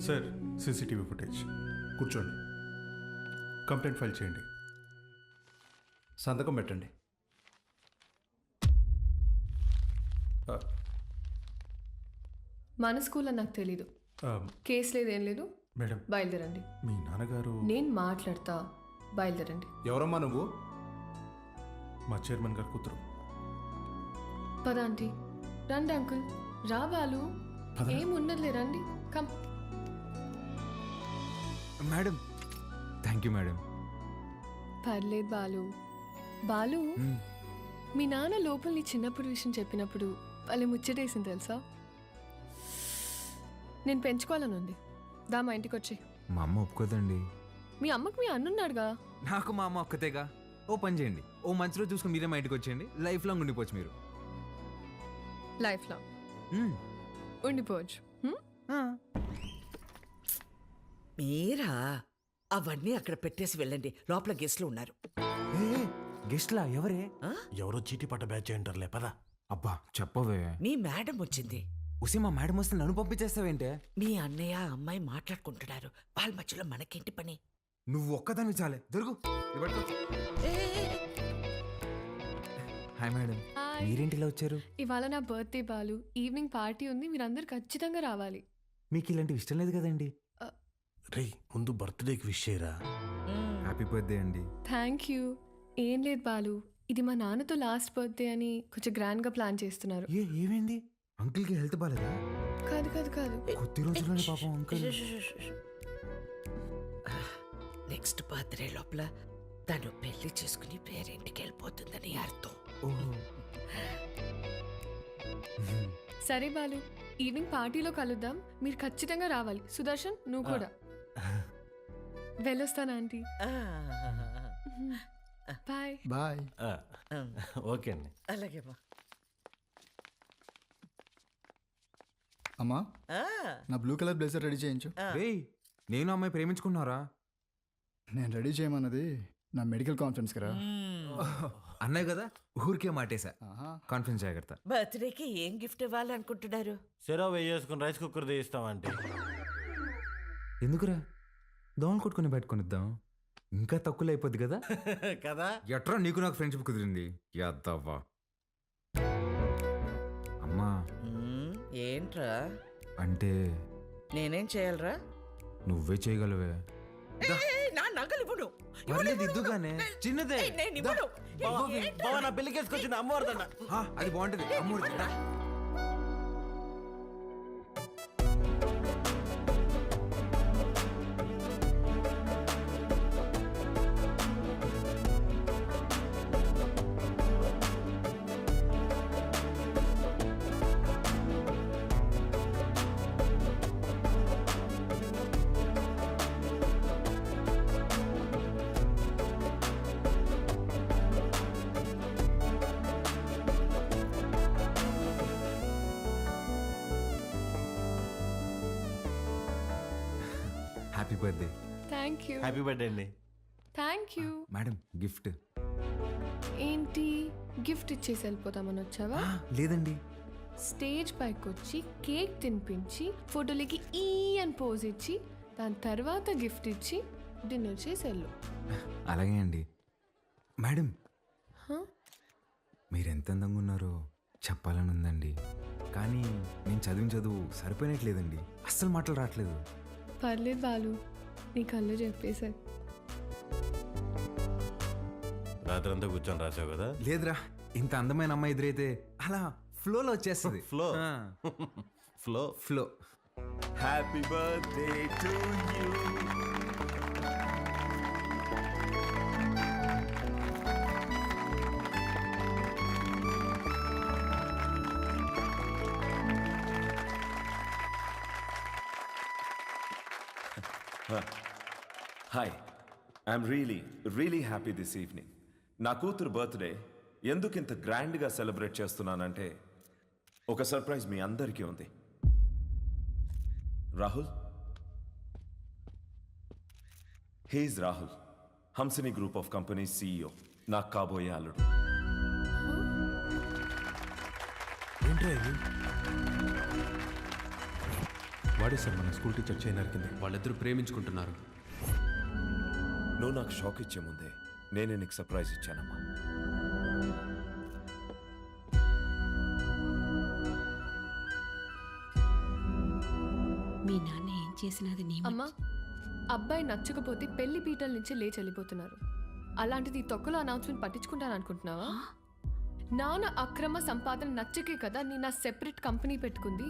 S21: Sir, CCTV footage. కూర్చోండి. కంప్లైంట్ ఫైల్ చేయండి. సంతకం పెట్టండి.
S13: మన స్కూల్లో నాకు తెలీదు. కేసు లేదు, ఏం లేదు.
S21: మేడం,
S13: బయలుదేరండి.
S21: మీ నాన్నగారు.
S13: నేను మాట్లాడతా, బయలుదేరండి.
S21: ఎవరమ్మా నువ్వు? మా చైర్మన్ గారు కూతురు.
S13: పద ఆంటీ. రండి అంకుల్. రా బాలు, ఏం ఉండదులే, రండి. Come.
S9: Madam, thank you madam.
S13: పర్లేదు బాలు. బాలు, మీ నాన్న లోపల నీ చిన్నప్పుడు విషయం చెప్పినప్పుడు వాళ్ళే ముచ్చటేసింది తెలుసా? నేను పెంచుకోవాలని ఉంది. దా మా ఇంటికి వచ్చి.
S9: మా అమ్మ ఒప్పుకోదండి.
S13: మీ అమ్మకు మీ అన్నున్నాడుగా.
S9: నాకు మా అమ్మ ఒక్కతేగా. ఓ పని చేయండి, ఓ మంచి రోజు చూసుకుని మీరే మా ఇంటికి వచ్చేయండి. లైఫ్ లాంగ్ ఉండిపోవచ్చు మీరు.
S13: లైఫ్ లో ఉండిపోవచ్చు.
S10: మీరా అవన్నీ అక్కడ పెట్టేసి వెళ్ళండి, లోపల గెస్ట్లు ఉన్నారు.
S9: గెస్ట్లా ఎవరే?
S6: ఎవరో చీటీ పట్ట బ్యాచ్ అంటారులే పదా.
S9: అబ్బా చెప్పవే.
S10: మీ మేడం వచ్చింది.
S9: ఉసి మా మేడం వస్తే నన్ను పంపించేస్తావేంటే?
S10: మీ అన్నయ్య అమ్మాయి మాట్లాడుకుంటున్నారు, వాళ్ళ మధ్యలో మనకేంటి పని?
S9: నువ్వు ఒక్కదాన్ని చాలే దొరుకు. Hi madam,
S13: hi.
S9: మీరేంటిలా వచ్చారు?
S13: ఇవాళ నా బర్త్డే బాలు, ఈవినింగ్ పార్టీ ఉంది, మీరందరూ ఖచ్చితంగా రావాలి.
S9: మీకు ఇలాంటివి ఇష్టం లేదు కదండి.
S6: రే ముందు బర్త్డేకి విష్ చేయరా.
S9: హ్యాపీ బర్త్డే అండి.
S13: Thank you. ఏం లేదు బాలు, ఇది మా నాన్నతో లాస్ట్ బర్త్డే అని కొంచెం గ్రాండ్ గా ప్లాన్ చేస్తున్నారు.
S9: ఏమైంది? అంకుల్ కి హెల్త్ బాలేదా?
S13: కాదు కాదు కాదు,
S9: కొద్ది రోజుల్లోనే పాపం అంకుల్.
S10: నెక్స్ట్ బర్త్డే లోపల తను పెళ్లి చేసుకుని పేరింటికి వెళ్ళిపోతుందని అర్థం.
S13: సరే బాలు, ఈవినింగ్ పార్టీలో కలుద్దాం, మీరు ఖచ్చితంగా రావాలి. సుదర్శన్ నువ్వు కూడా. వెళ్ళొస్తాను ఆంటీ. Bye
S5: bye.
S6: ఓకే అండి.
S10: అలాగే
S5: అమ్మా, నా బ్లూ కలర్ బ్లేజర్ రెడీ చేయించు.
S9: నేను అమ్మాయి ప్రేమించుకున్నారా?
S5: నేను రెడీ చేయమన్నది నా మెడికల్ కాన్ఫరెన్స్ కదా.
S9: అన్నాయి కదా, ఊరికే మాటేసా. కాన్ఫరెన్స్ జాగ్రత్త.
S10: బర్త్డేకి ఏం గిఫ్ట్ ఇవ్వాలనుకుంటున్నారు?
S6: సెరో వేసుకుని రైస్ కుక్కర్ తీస్తామంటే.
S9: ఎందుకురా, దోమలు కొట్టుకుని పెట్టుకునిద్దాం, ఇంకా తక్కువ అయిపోద్ది కదా.
S6: కదా
S9: ఎట్రా నీకు నాకు ఫ్రెండ్షిప్ కుదిరింది. యాదవ్వా. అమ్మా
S10: ఏంట్రా
S9: అంటే
S10: నేనేం చేయాలరా?
S9: నువ్వే చేయగలవే.
S10: నా నగలు ఇవ్వను.
S9: పర్లేదు ఇద్దుగానే, చిన్నదే.
S10: నేను ఇవ్వను.
S6: బావ నా పెళ్లికి వేసుకొచ్చింది అమ్మవారిదన్న.
S9: అది బాగుంటది అమ్మూరి. Happy birthday.
S13: Thank you.
S6: Happy birthday అండి.
S13: Thank you.
S9: మేడం గిఫ్ట్
S13: ఏంటి, గిఫ్ట్ ఇచ్చేసి వెళ్ళిపోతామని వచ్చావా?
S9: లేదండి,
S13: స్టేజ్ పైకి వచ్చి కేక్ తినిపించి ఫోటోలకి ఈ అని పోజ్ ఇచ్చి దాని తర్వాత గిఫ్ట్ ఇచ్చి డిన్నర్ చేసి వెళ్ళు.
S9: అలాగే అండి. మేడం మీరు ఎంత అందంగా ఉన్నారో చెప్పాలని ఉందండి, కానీ నేను చదివిన చదువు సరిపోయినట్లేదండి, అస్సలు మాటలు రావట్లేదు.
S13: పర్లేదు బాలు, నీ కళ్ళు చెప్పేశారు.
S6: రాత్రంతా కూర్చొని రాసావు కదా.
S9: లేదురా, ఇంత అందమైన అమ్మాయి ఎదురైతే అలా ఫ్లోలో వచ్చేస్తుంది.
S6: Flow flow
S9: flow.
S16: Happy birthday to you. Hi, I'm really happy this evening. నా కూతురు బర్త్డే ఎందుకు ఇంత గ్రాండ్గా సెలబ్రేట్ చేస్తున్నానంటే ఒక సర్ప్రైజ్ మీ అందరికీ ఉంది. Rahul, he's Rahul, Hamsini group of companies CEO, నాకు కాబోయే అల్లుడు.
S15: వాడే సార్ మన స్కూల్ టీచర్ చైన్ నరికింది. వాళ్ళిద్దరూ ప్రేమించుకుంటున్నారు.
S16: నువ్వు నాకు షాక్ ఇచ్చే ముందే నేనే నీకు సర్ప్రైజ్ ఇచ్చానమ్మా.
S2: మీ నాన్న ఏం చేసినది నీ
S13: అమ్మా, అబ్బాయి నచ్చకపోతే పెళ్లి పీటల నుంచి లేచి వెళ్ళిపోతున్నారు. అలాంటిది తొక్కలో అనౌన్స్మెంట్ పట్టించుకుంటాను అనుకుంటున్నావా? నాన్న అక్రమ సంపాదన నచ్చకే కదా నేను నా సెపరేట్ కంపెనీ పెట్టుకుంది.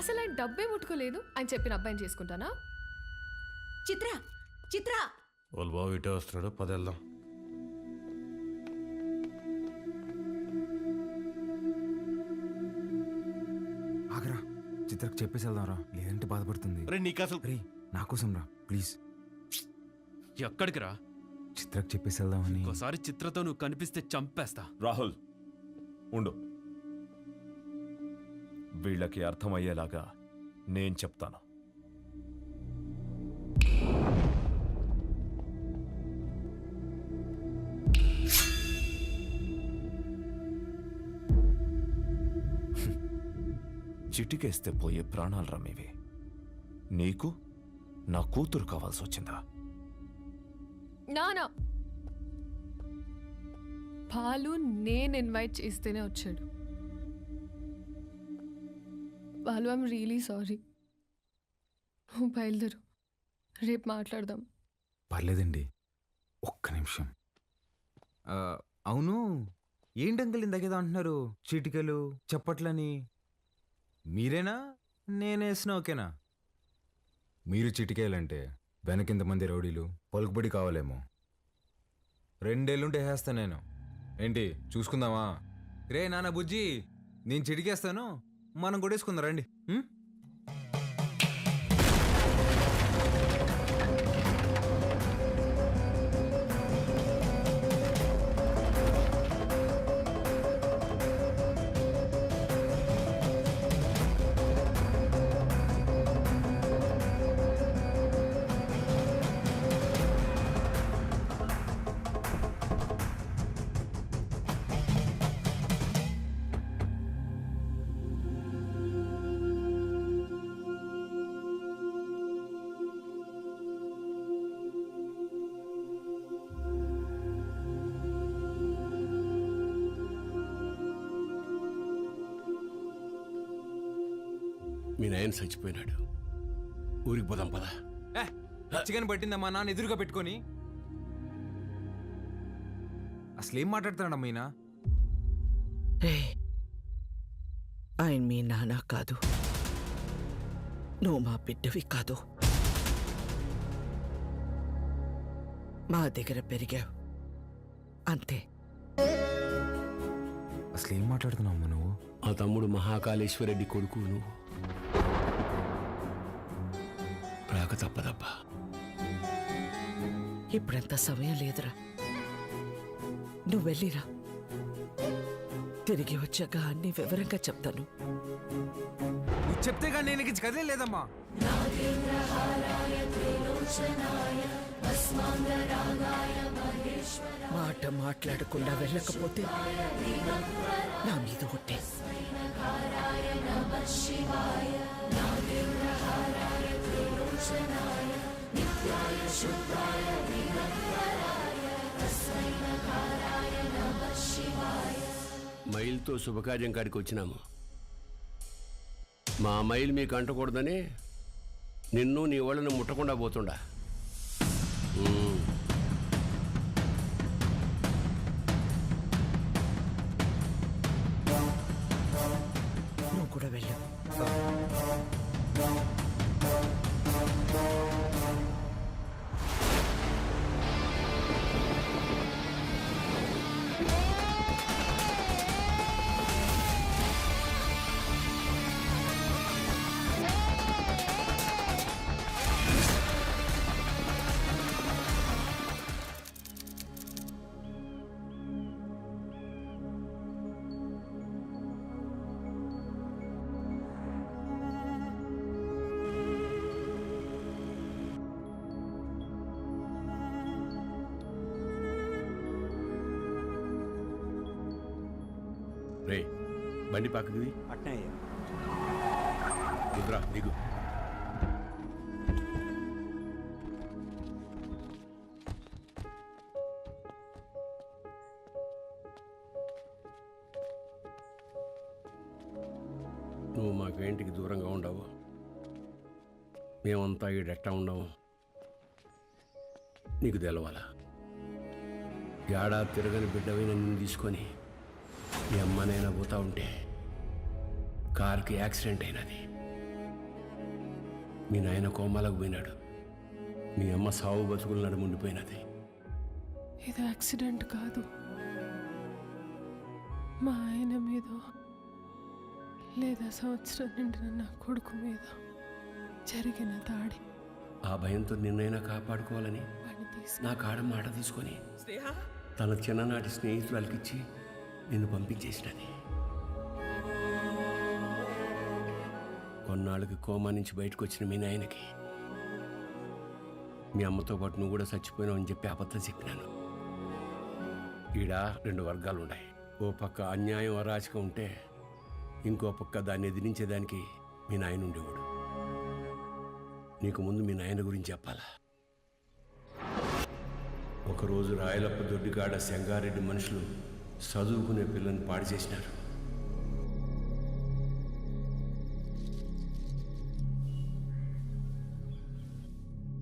S13: అసలు ఆయన డబ్బే ముట్టుకోలేదు, ఆయన చెప్పిన అబ్బాయిని చేసుకుంటానా?
S2: చిత్ర చిత్ర
S6: వాళ్ళు బాబు ఇటే వస్తున్నాడు, పదేళ్దాం.
S9: ఆగరా, చిత్రకు చెప్పేసి వెళ్దాంరా, లేదంటే బాధపడుతుంది.
S6: నీకు అసలు
S9: నా కోసం రా ప్లీజ్.
S15: ఎక్కడికి రా?
S9: చిత్రకు చెప్పేసి వెళ్దామని.
S15: ఒకసారి చిత్రతో నువ్వు కనిపిస్తే చంపేస్తా.
S16: రాహుల్ ఉండు, వీళ్ళకి అర్థమయ్యేలాగా నేను చెప్తాను. చిటికేస్తే పోయే ప్రాణాలు రమ్మేవి. నీకు నా కూతురు కావాల్సి వచ్చిందా?
S13: నానా పాలు నేను ఇన్వైట్ చేస్తేనే వచ్చాడు. పాలు ఐమ్ రియలీ సారీ. నువ్వు బయలుదేరు, రేపు మాట్లాడదాం.
S9: పర్లేదండి, ఒక్క నిమిషం. అవును, ఏంటంకల్ ఇందాకేదో అంటున్నారు, చీటికలు చప్పట్లని. మీరేనా నేనేసిన ఓకేనా? మీరు చిటికేయాలంటే వెనకింతమంది రౌడీలు పలుకుబడి కావాలేమో. 2 ఏళ్ళుంటే వేస్తా నేను. ఏంటి చూసుకుందామా? రే నాన్న బుజ్జి, నేను చిటికేస్తాను, మనం కొట్టేసుకుందాం రండి.
S1: మీ నాయన చచ్చిపోయినాడు, ఊరికి పోదాం పదా.
S9: చికెన్ పట్టిందమ్మా నాన్న ఎదురుగా పెట్టుకొని. అసలు ఏం మాట్లాడుతున్నాడమ్మా ఈయన?
S10: ఆయన మీ నాన్న కాదు, నువ్వు మా బిడ్డవి కాదు. మా దగ్గర పెరిగావు అంతే.
S9: అసలు ఏం మాట్లాడుతున్నావు నువ్వు?
S1: ఆ తమ్ముడు మహాకాళేశ్వరరెడ్డి కొడుకు నువ్వు. రాక తప్పదబ్బా.
S10: ఇప్పుడంత సమయం లేదురా, నువ్వు వెళ్ళిరా. తిరిగి వచ్చాక అన్ని వివరంగా చెప్తాను.
S9: నువ్వు చెప్తే కానీ నేను కదే లేదమ్మా.
S10: మాట మాట్లాడకుండా వెళ్ళకపోతే నా మీద ఒట్టే.
S1: మైల్తో శుభకార్యం కాడికి వచ్చినాము. మా మైల్ మీకు అంటకూడదని నిన్ను నీ వాళ్ళని ముట్టకుండా పోతుండా.
S10: నువ్వు కూడా వెళ్ళు.
S1: రే బండి పక్కది
S6: అట్నే
S1: రుద్రా దిగు. నువ్వు మాకు ఇంటికి దూరంగా ఉండవు, మేమంతా ఈడెట్టా ఉండవు. నీకు తెలవాలా, ఏడాది తిరగని బిడ్డవైన నిన్ను తీసుకొని మీ అమ్మనైనా పోతా ఉంటే కారుకి యాక్సిడెంట్ అయినది. మీ నాయన కోమాలకు పోయినాడు, మీ అమ్మ సావు బతుకులు నడుముండిపోయినది.
S12: ఇది యాక్సిడెంట్ కాదు, మా ఆయన మీద లేదా సంవత్సరం నిండిన నా కొడుకు మీద జరిగిన దాడి.
S1: ఆ భయంతో నిన్నైనా కాపాడుకోవాలని నా కాడ మాట తీసుకొని తన చిన్ననాటి స్నేహితురాలకిచ్చి నిన్ను పంపించేసినది.
S7: కొన్నాళ్ళకి కోమా నుంచి బయటకు వచ్చిన మీ నాయనకి మీ అమ్మతో పాటు నువ్వు కూడా చచ్చిపోయినావు అని చెప్పి అబద్ధం చెప్పినాను. ఈడ 2 వర్గాలు ఉన్నాయి. ఓ పక్క అన్యాయం అరాచకం ఉంటే ఇంకో పక్క దాన్ని ఎదిరించేదానికి మీ నాయన ఉండేవాడు. నీకు ముందు మీ నాయన గురించి చెప్పాలా? ఒకరోజు రాయలప్ప దొడ్డికాడ సెంగారెడ్డి మనుషులు చదువుకునే పిల్లని పాడు చేసినారు.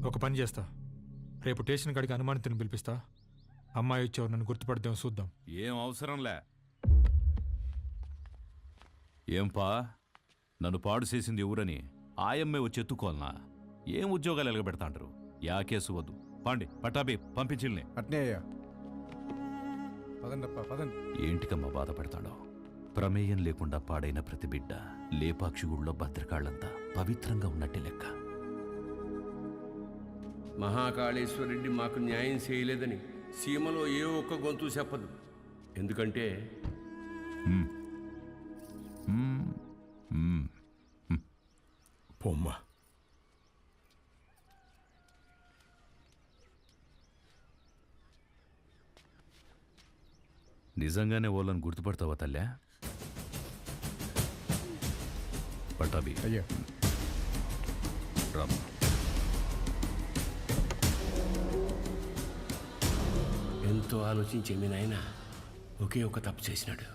S22: ఒక పని చేస్తా, రేపు స్టేషన్ కాడికి అనుమానితుని పిలిపిస్తా. అమ్మాయి వచ్చేవారు నన్ను గుర్తుపడతాం, చూద్దాం.
S3: ఏం అవసరంలే. ఏంపా నన్ను పాడు చేసింది ఎవరని ఆయమ్మే వచ్చి ఎత్తుకోవాలనా? ఏం ఉద్యోగాలు ఎలగబెడతాంటారు? యా కేసు వద్దు. పాండి పట్టాబి పంపించిల్ని.
S21: అట్నే అయ్యా. పదండప్ప పదండి.
S3: ఏంటికమ్మా బాధపడతాడో? ప్రమేయం లేకుండా పాడైన ప్రతి బిడ్డ లేపాక్షి గుళ్ళో భద్రకాళ్ళంతా పవిత్రంగా ఉన్నట్టే లెక్క.
S7: మహాకాళేశ్వరరెడ్డి మాకు న్యాయం చేయలేదని సీమలో ఏ ఒక్క గొంతు చెప్పదు. ఎందుకంటే
S19: పొమ్మ
S3: నిజంగానే వాళ్ళని గుర్తుపడతావా తల్లా? పట్టాబి
S21: అయ్యా
S3: రామ్.
S7: ఎంతో ఆలోచించే మీ నాయన ఒకే ఒక తప్పు చేసినాడు.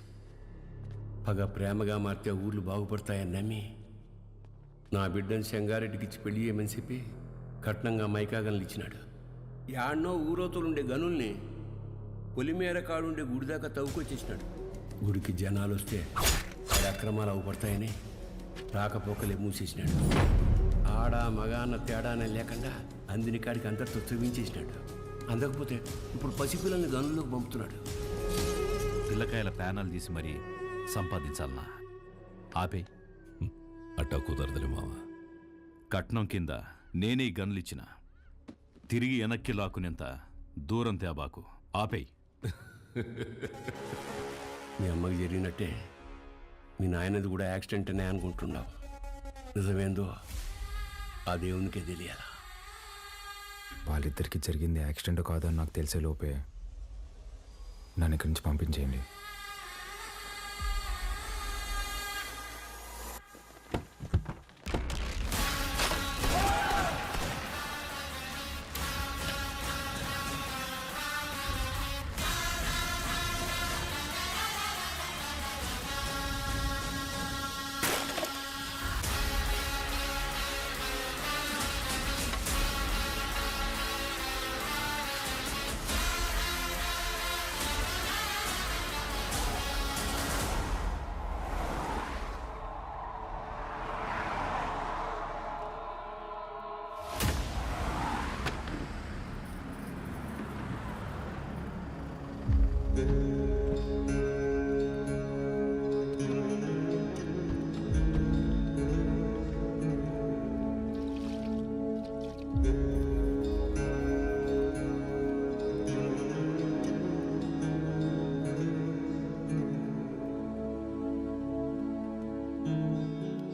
S7: పగ ప్రేమగా మార్తే ఊర్లు బాగుపడతాయని నమ్మి నా బిడ్డను సెంగారెడ్డికి ఇచ్చి పెళ్లి చేయమని చెప్పి కట్నంగా మైకాగన్లు ఇచ్చినాడు. యాడ్నో ఊరోతులుండే గనుల్ని పొలిమేర కాడుండే గుడి దాకా తవ్వుకొచ్చేసినాడు. గుడికి జనాలు వస్తే ఆడ అక్రమాలు అవుపడతాయని రాకపోకలే మూసేసినాడు. ఆడ మగ అన్న తేడానే లేకుండా అందిని కాడికి అందరితో త్రవించేసినాడు. అందకపోతే ఇప్పుడు పసిపిల్లల్ని గనుల్లోకి పంపుతున్నాడు.
S3: పిల్లకాయల ప్యానాలు తీసి మరీ సంపాదించాలనా? ఆపే.
S1: అట్టా కుదరదులే మావ.
S3: కట్నం కింద నేనే గన్లిచ్చిన తిరిగి వెనక్కి లాక్కునేంత దూరం తేబాకు. ఆపేయ్.
S7: మీ అమ్మకి జరిగినట్టే మీ నాయనది కూడా యాక్సిడెంట్ అనే అనుకుంటున్నావు. నిజమేందో ఆ దేవునికే తెలియాలా?
S9: వాళ్ళిద్దరికి జరిగింది యాక్సిడెంట్ కాదని నాకు తెలిసే లోపే నన్ను ఇక్కడి నుంచి పంపించేయండి.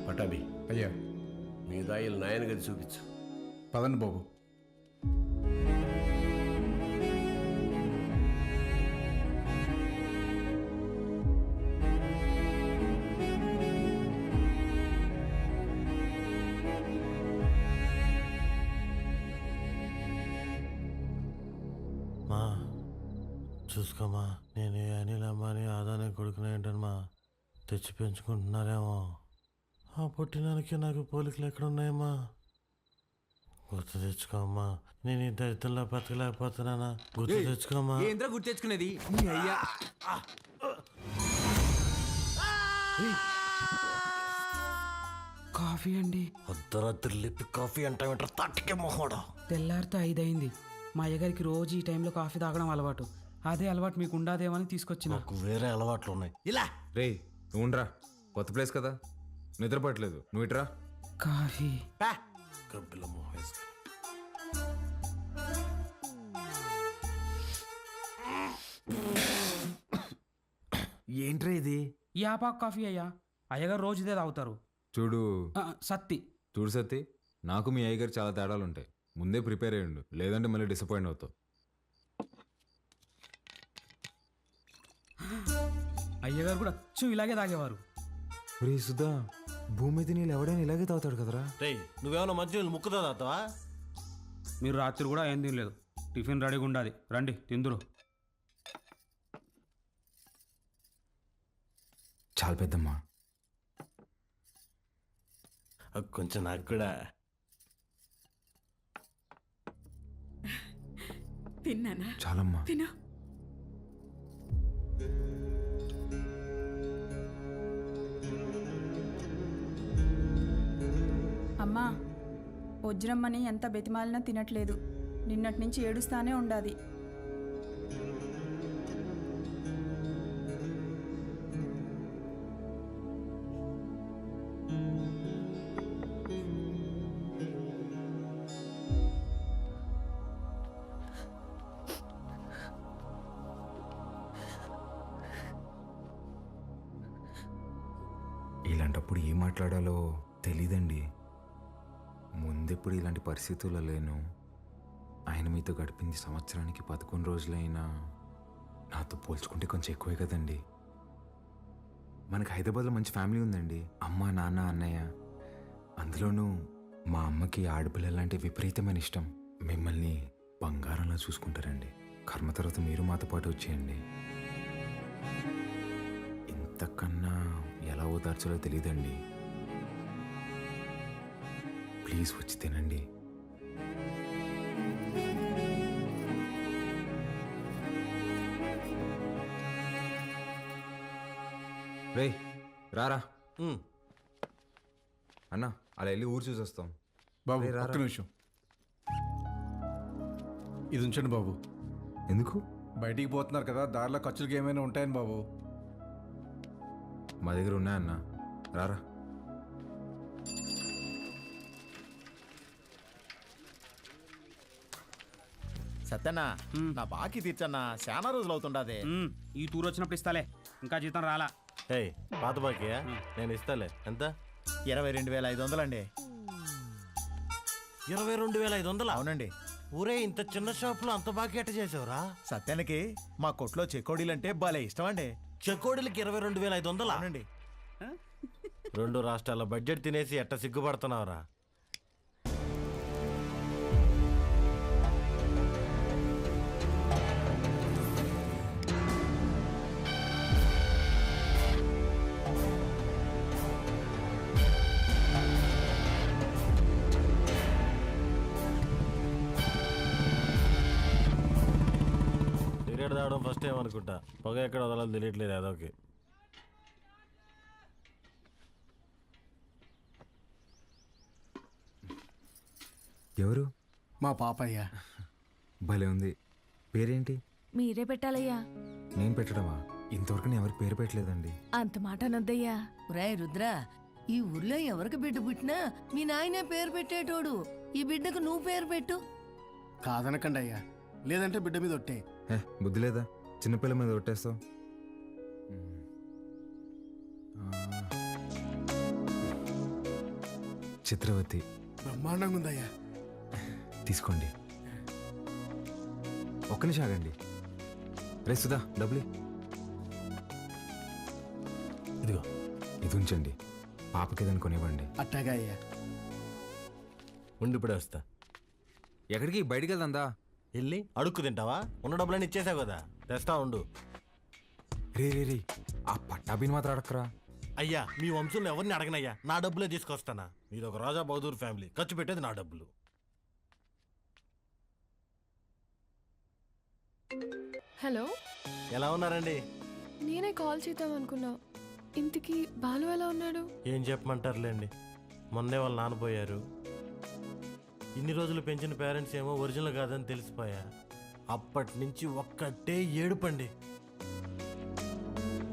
S7: పటాబి
S21: అయ్యా
S7: మీ దాయిలు నాయన గది చూపించు.
S21: పదండి బాబు.
S6: మా చూసుకోమా, నేను అనిల్ అమ్మాని ఆదానే కొడుకునేంటమ్మా తెచ్చి పెంచుకుంటున్నారేమో. ఆ పుట్టినానికి నాకు పోలికలు ఎక్కడున్నాయమ్మా? గుర్తు తెచ్చుకోమ్మా. నేను ఈ దరిద్రంలో బతకలేకపోతున్నానా? గుర్తు తెచ్చుకోమ్మా.
S15: ఏంద్రా గుర్తు తెచ్చుకునేది? అయ్యా
S23: కాఫీ అండి.
S6: అర్ధరాత్రి లేపి కాఫీ అంటావేంటారు? తట్టుకే మొహోడా.
S23: తెల్లారితో 5 అయింది. మా అయ్యగారికి రోజు ఈ టైంలో కాఫీ తాగడం అలవాటు. అదే అలవాటు మీకు ఉండాదేమని తీసుకొచ్చిన.
S6: నాకు వేరే అలవాట్లు ఉన్నాయి. ఇలా
S9: రే నువ్వుండ్రా, కొత్త ప్లేస్ కదా, నిద్రపట్టలేదు. నువ్వు ఇట్రా.
S23: కాఫీ
S6: కబ్బిల మోహేస్.
S23: ఏంట్రా ఇది? యాపాక్ కాఫీ అయ్యా. అయ్యగారు రోజు ఇదే తాగుతారు.
S9: చూడు
S23: సత్తి
S9: చూడు సత్తి, నాకు మీ అయ్యగారు చాలా తేడాలు ఉంటాయి. ముందే ప్రిపేర్ అయ్యండు, లేదంటే మళ్ళీ డిసప్పాయింట్ అవుతావు.
S23: అయ్యగారు కూడా అచ్చు ఇలాగే తాగేవారు.
S9: రే సుధా, భూమి మీద నీళ్ళు ఎవడైనా ఇలాగే తాగుతాడు కదరా.
S6: రేయ్ నువ్వేమన్నా మంచి ముక్కుతో తాగుతావా?
S23: మీరు రాత్రి కూడా ఏం తినలేదు. టిఫిన్ రెడీగా ఉండాలి, రండి తిందురు.
S9: చాలా పెద్దమ్మా.
S6: కొంచెం నాకు కూడా.
S20: తిన్నానా?
S9: చాలమ్మా.
S20: తిను.
S12: అమ్మా, వజ్రమ్మని ఎంత బెతిమాలినా తినట్లేదు. నిన్నటి నుంచి ఏడుస్తానే ఉండాది.
S9: ఇలాంటప్పుడు ఏం మాట్లాడాలో తెలీదండి. ముందెప్పుడు ఇలాంటి పరిస్థితుల్లో లేను. ఆయన మీతో గడిపింది సంవత్సరానికి 11 రోజులైనా నాతో పోల్చుకుంటే కొంచెం ఎక్కువే కదండి. మనకు హైదరాబాద్లో మంచి ఫ్యామిలీ ఉందండి. అమ్మ, నాన్న, అన్నయ్య. అందులోనూ మా అమ్మకి ఆడపిల్లలంటే విపరీతమైన ఇష్టం. మిమ్మల్ని బంగారంలా చూసుకుంటారండి. కర్మ తర్వాత మీరు మాతో పాటు వచ్చేయండి. ఇంతకన్నా ఎలా ఓదార్చాలో తెలియదండి. ప్లీజ్ వచ్చి తినండి. రే రారా అన్నా, అలా వెళ్ళి ఊరు చూసి వస్తాం.
S21: బాబు
S9: రే, రారా.
S21: ఒక్క నిమిషం ఇది ఉంచండి బాబు.
S9: ఎందుకు?
S21: బయటికి పోతున్నారు కదా, దారిలో ఖర్చులకి ఏమైనా ఉంటాయని బాబు.
S9: మా దగ్గర ఉన్నాయన్నా, రారా.
S6: సత్యన్నా, నా బాకీ తీర్చన్నా, చాలా రోజులు అవుతుండదే.
S23: ఈ టూర్ వచ్చినప్పుడు ఇస్తాలే, ఇంకా జీతం రాలా.
S6: ఏయ్ పాత బాకీయా? నేను ఇస్తాలే. ఎంత? 22,500 అండి. 22,500? అవునండి. ఊరే ఇంత చిన్న షాప్లో అంత బాకీ ఎట్ట చేసావురా? సత్యానికి మా కొట్లో చెకోడీలంటే భలే ఇష్టం అండి. చెకోడీలకి 22,500? అవునండి. 2 రాష్ట్రాల బడ్జెట్ తినేసి ఎట్ట సిగ్గుపడుతున్నావురా? సిగరెట్ తాగడం ఫస్ట్ టైం అనుకుంటా. పొగ ఎక్కడ వదలాలి తెలియట్లేదు అదొకే.
S9: ఎవరు?
S4: మా పాపయ్య.
S9: భలే ఉంది. పేరేంటి?
S13: మీరే పెట్టాలయ్యా.
S9: నేను పెట్టడమా? ఇంతవరకు నేను ఎవరికి పేరు పెట్టలేదండి.
S13: అంత మాట అనొద్దయ్యా.
S10: రాయ్ రుద్ర, ఈ ఊర్లో ఎవరికి బిడ్డ పుట్టినా మీ నాయనే పేరు పెట్టేటోడు. ఈ బిడ్డకు నువ్వు పేరు పెట్టు.
S4: కాదనకండి అయ్యా, లేదంటే బిడ్డ మీద ఒట్టే.
S9: బుద్ధి లేదా? చిన్నపిల్ల మీద ఒట్టేస్తావు. చిత్రవతి.
S4: బ్రహ్మాండంగా ఉందయ్యా.
S9: తీసుకోండి. ఒక్క నిమిషం ఆగండి. రే సుధా, డబ్బులు
S6: ఇదిగో.
S9: ఇది ఉంచండి. పాపకి ఏదైనా కొనివ్వండి.
S4: అట్టాగా అయ్యా.
S6: ఉండి ఇప్పుడే వస్తా.
S9: ఎక్కడికి? బయటికి వెళ్దా?
S6: వెళ్ళి అడుక్కు తింటావా? ఉన్న డబ్బులన్నీ ఇచ్చేసావు కదా, తెస్తా ఉండు.
S9: రే రే రే, ఆ పట్టాభిని మాత్రం అడక్కరా.
S6: అయ్యా, మీ వంశంలో ఎవరిని అడగనయ్యా, నా డబ్బులే తీసుకొస్తానా. మీది ఒక రాజా బహదూర్ ఫ్యామిలీ, ఖర్చు పెట్టేది నా డబ్బులు.
S13: హలో,
S6: ఎలా ఉన్నారండి?
S13: నేనే కాల్ చేద్దాం అనుకున్నా. ఇంతకీ బాలు ఎలా ఉన్నాడు?
S6: ఏం చెప్పమంటారులేండి, మొన్నే వాళ్ళు నాన్నపోయారు. ఇన్ని రోజులు పెంచిన పేరెంట్స్ ఏమో ఒరిజినల్ కాదని తెలిసిపోయా. అప్పటి నుంచి ఒక్కటే ఏడుపండి.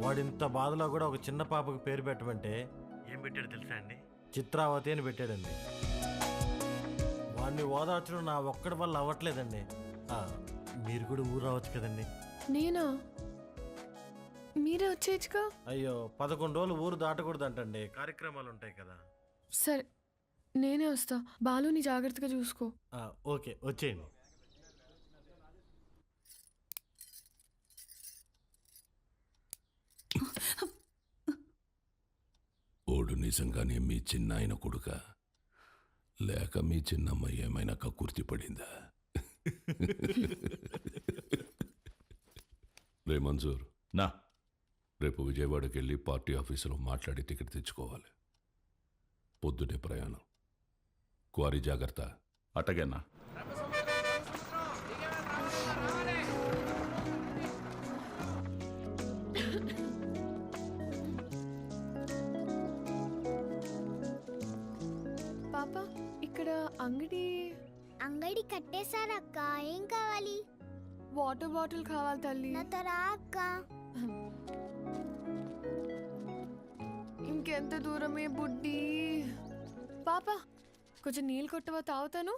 S6: వాడింత బాధలో కూడా ఒక చిన్న పాపకు పేరు పెట్టమంటే ఏం పెట్టాడు తెలుసా అండి? చిత్రావతి అని పెట్టాడండి. వాడిని ఓదార్చడం నా ఒక్కడి వల్ల అవ్వట్లేదండి. మీరు కూడా ఊరు రావచ్చు కదండి.
S13: నేనా? మీరే వచ్చేయచ్చుగా.
S6: అయ్యో, 11 రోజులు ఊరు దాటకూడదంటండి, కార్యక్రమాలు ఉంటాయి కదా.
S13: సరే నేనే వస్తా. బాలుని జాగ్రత్తగా చూసుకో.
S6: ఓకే వచ్చేయండి.
S1: ఓడు నిజంగానే మీ చిన్నాయన కొడుక లేక మీ చిన్నమ్మ ఏమైనా కక్కుర్తి పడిందా? రే మంజూర్,
S16: నా
S1: రేపు విజయవాడకి వెళ్ళి పార్టీ ఆఫీసులో మాట్లాడి టికెట్ తెచ్చుకోవాలి. పొద్దునే ప్రయాణం. క్వారీ జాగ్రత్త.
S16: అటగన్నా.
S13: పాప ఇక్కడ
S17: అంగడి కట్టేశారక్క. ఏం కావాలి?
S13: వాటర్ బాటిల్ కావాలి తల్లి.
S17: నాతో రా అక్క.
S13: ఇంకెంత దూరమే బుడ్డి. పాప కొంచెం నీళ్ళు కొట్టవా, తాగుతాను.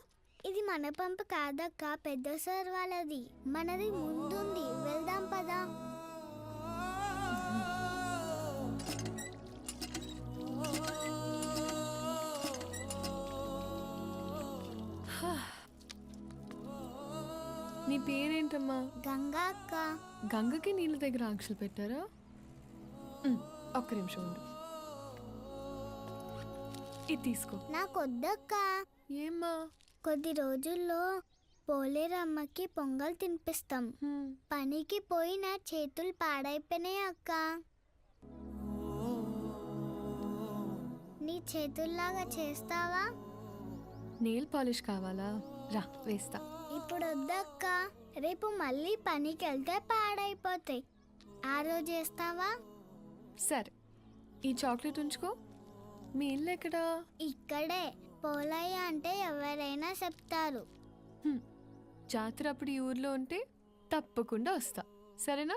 S17: ఇది మన పంపు కాదక్క, పెద్ద సార్ వాళ్ళది. మనది ముందుంది, వెళ్దాం పదా.
S13: నీ పేరేంటమ్మా?
S17: గంగా అక్క.
S13: గంగకి నీళ్ళ దగ్గర ఆంక్షలు పెట్టారా? ఒక్క నిమిషం ఉండు. ఇది తీసుకో.
S17: నాకొద్దక్క.
S13: ఏమ్మా?
S17: కొద్ది రోజుల్లో పోలేరమ్మకి పొంగల్ తినిపిస్తాం. పనికి పోయి నా చేతులు పాడైపోయినాయి అక్క. నీ చేతుల్లాగా చేస్తావా?
S13: నెయిల్ పాలిష్ కావాలా? రా వేస్తా.
S17: ఇప్పుడు వద్దక్క, రేపు మళ్ళీ పనికి వెళ్తే పాడైపోతాయి. ఆ రోజు చేస్తావా?
S13: సరే, ఈ చాక్లెట్ ఉంచుకో. మీ ఇల్లు ఎక్కడా?
S17: ఇక్కడే. పోలయ్య అంటే ఎవరైనా చెప్తారు.
S13: జాతర అప్పుడు ఈ ఊర్లో ఉంటే తప్పకుండా వస్తా, సరేనా?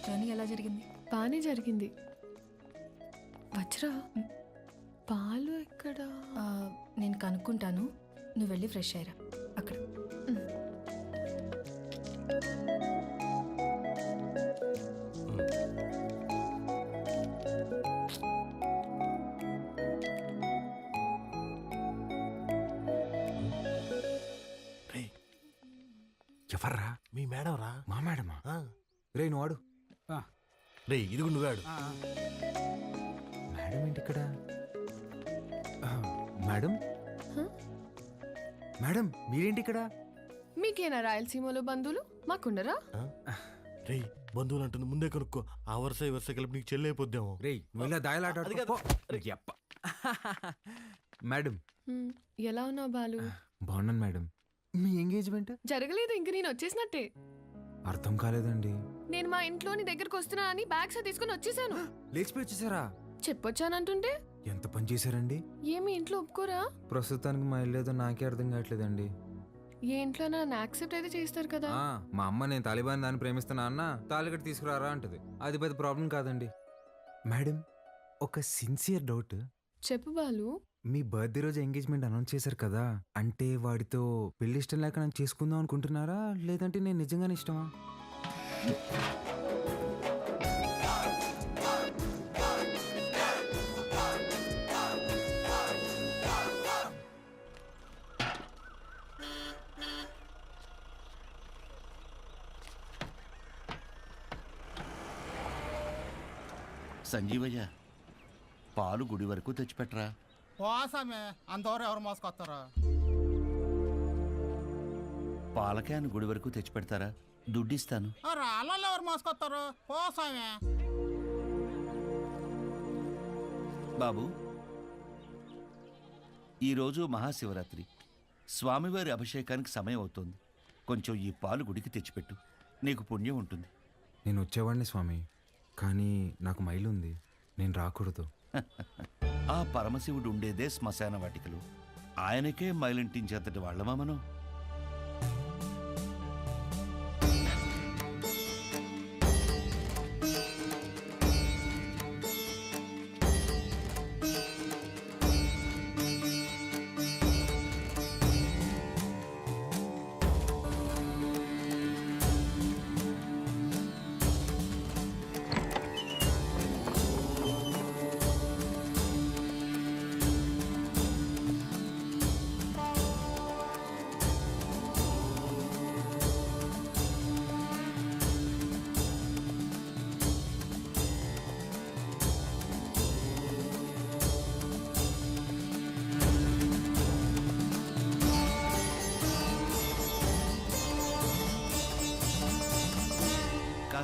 S12: జర్నీ ఎలా జరిగింది?
S13: బాగానే జరిగింది. వజ్రా, పాలు ఎక్కడా?
S12: నేను కనుక్కుంటాను, నువ్వు వెళ్ళి ఫ్రెష్ అయ్యరా అక్కడ.
S6: ఎవర్రా? మీ మేడం రా.
S9: మా మేడమా? రే నువ్వు ఆడు.
S6: రే ఇదిగు నువ్వాడు.
S9: మేడం ఏంటి ఇక్కడ? మేడం మేడం మీరేంటి ఇక్కడ?
S13: మీకేనా రాయలసీమలో బంధువులు? మాకుండరా?
S6: రే బంధువులు అంటుంది, ముందే కనుక్కో. ఆ వరుస ఈ వరుస కలిపి నీకు చెల్లైపోద్దాము.
S9: రే నువ్వు ఇలా దాయలాట. మేడం
S13: ఎలా ఉన్నావు బాలు?
S9: బాగున్నాను మేడం. మీ ఎంగేజ్మెంట్
S13: జరగలేదు, ఇంక నేను వచ్చేసినట్టే.
S9: అర్థం కాలేదండి.
S13: నేను మా ఇంట్లో నీ దగ్గరకు వస్తున్నానని బ్యాగ్స్ తీసుకుని వచ్చేసాను.
S9: లేచిపోయి వచ్చేసారా?
S13: చెప్పొచ్చానంటుంటే
S9: ఎంత పని చేశారండి?
S13: ఏమి ఇంట్లో ఒప్పుకోరా?
S9: ప్రస్తుతానికి మా ఇల్లు ఏదో నాకే అర్థం కావట్లేదండి.
S13: ఏ ఇంట్లో నన్ను యాక్సెప్ట్ అయితే చేస్తారు కదా.
S9: మా అమ్మ నేను తాలిబాన్ దాన్ని ప్రేమిస్తున్నా అన్న తాలిగట్టు తీసుకురారా అంటది. అది పెద్ద ప్రాబ్లం కాదండి. మేడం ఒక సిన్సియర్ డౌట్.
S13: చెప్పు బాలు.
S9: మీ బర్త్డే రోజు ఎంగేజ్మెంట్ అనౌన్స్ చేశారు కదా, అంటే వాడితో పెళ్లి ఇష్టం లేక నన్ను చేసుకుందాం అనుకుంటున్నారా, లేదంటే నేను నిజంగానే ఇష్టమా?
S8: సంజీవయ్య, పాలు గుడి వరకు తెచ్చిపెట్టరా.
S4: పోసామే, అంతవరకు ఎవరు మోసుకొస్తారా?
S8: పాల క్యాన్ గుడి వరకు తెచ్చిపెడతారా? దుడ్డిస్తాను.
S4: రాళ్ళల్లో ఎవరు మోసుకొస్తారు? పోసామే.
S8: బాబు, ఈరోజు మహాశివరాత్రి, స్వామివారి అభిషేకానికి సమయం అవుతోంది. కొంచెం ఈ పాలు గుడికి తెచ్చిపెట్టు, నీకు పుణ్యం ఉంటుంది.
S9: నేను వచ్చేవాడిని స్వామి, కానీ నాకు మైలు ఉంది, నేను రాకూడదు.
S8: ఆ పరమశివుడు ఉండేదే శ్మశాన వాటికలు. ఆయనకే మైలింటించేంతటి వాళ్ళమా మనం?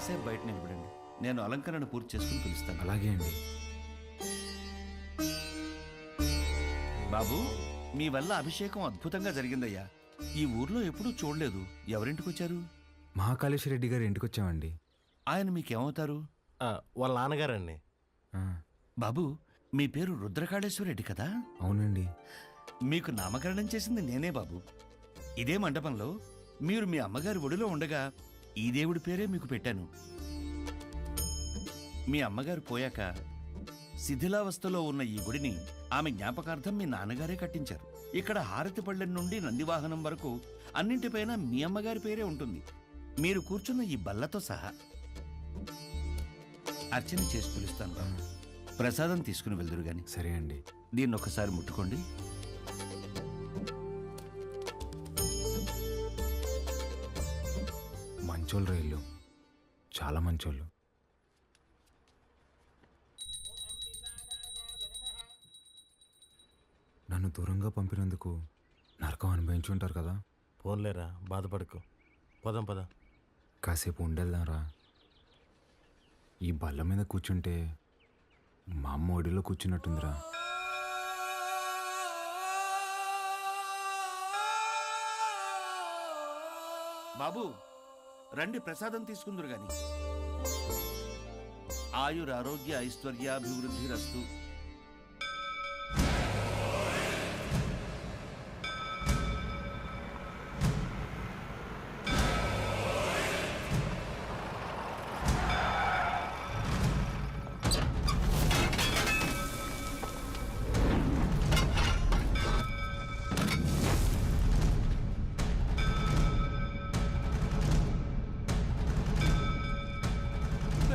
S8: కాసేపు బయట నిలబడండి, నేను అలంకరణ పూర్తి చేసుకుని పిలుస్తాను.
S9: అలాగే అండి.
S8: బాబు, మీ వల్ల అభిషేకం అద్భుతంగా జరిగిందయ్యా. ఈ ఊర్లో ఎప్పుడూ చూడలేదు. ఎవరింటికి వచ్చారు?
S9: మహాకాళేశ్వర రెడ్డి గారి ఇంటికి వచ్చామండి.
S8: ఆయన మీకేమవుతారు?
S6: వాళ్ళ నాన్నగారండి.
S8: బాబు, మీ పేరు రుద్రకాళేశ్వర రెడ్డి కదా?
S9: అవునండి.
S8: మీకు నామకరణం చేసింది నేనే బాబు. ఇదే మండపంలో మీరు మీ అమ్మగారి ఒడిలో ఉండగా ఈ దేవుడి పేరే మీకు పెట్టాను. మీ అమ్మగారు పోయాక శిథిలావస్థలో ఉన్న ఈ గుడిని ఆమె జ్ఞాపకార్థం మీ నాన్నగారే కట్టించారు. ఇక్కడ హారతి పళ్ళెం నుండి నందివాహనం వరకు అన్నింటిపైన మీ అమ్మగారి పేరే ఉంటుంది, మీరు కూర్చున్న ఈ బల్లతో సహా. అర్చన చేసి పిలుస్తాను. ప్రసాదం తీసుకుని వెళ్దురు గాని.
S9: సరే అండి.
S8: దీన్ని ఒకసారి ముట్టుకోండి.
S9: మంచోళ్ళు రైళ్ళు, చాలా మంచోళ్ళు. నన్ను దూరంగా పంపినందుకు నరకం అనుభవించి ఉంటారు కదా.
S6: పోన్లేరా, బాధపడకు. పదం పద.
S9: కాసేపు ఉండేద్దాంరా. ఈ బల్ల మీద కూర్చుంటే మా అమ్మ ఒడిలో కూర్చున్నట్టుందిరా.
S8: బాబు రండి, ప్రసాదం తీసుకుందరు గాని. ఆయురారోగ్య ఐశ్వర్యాభివృద్ధి రస్తు.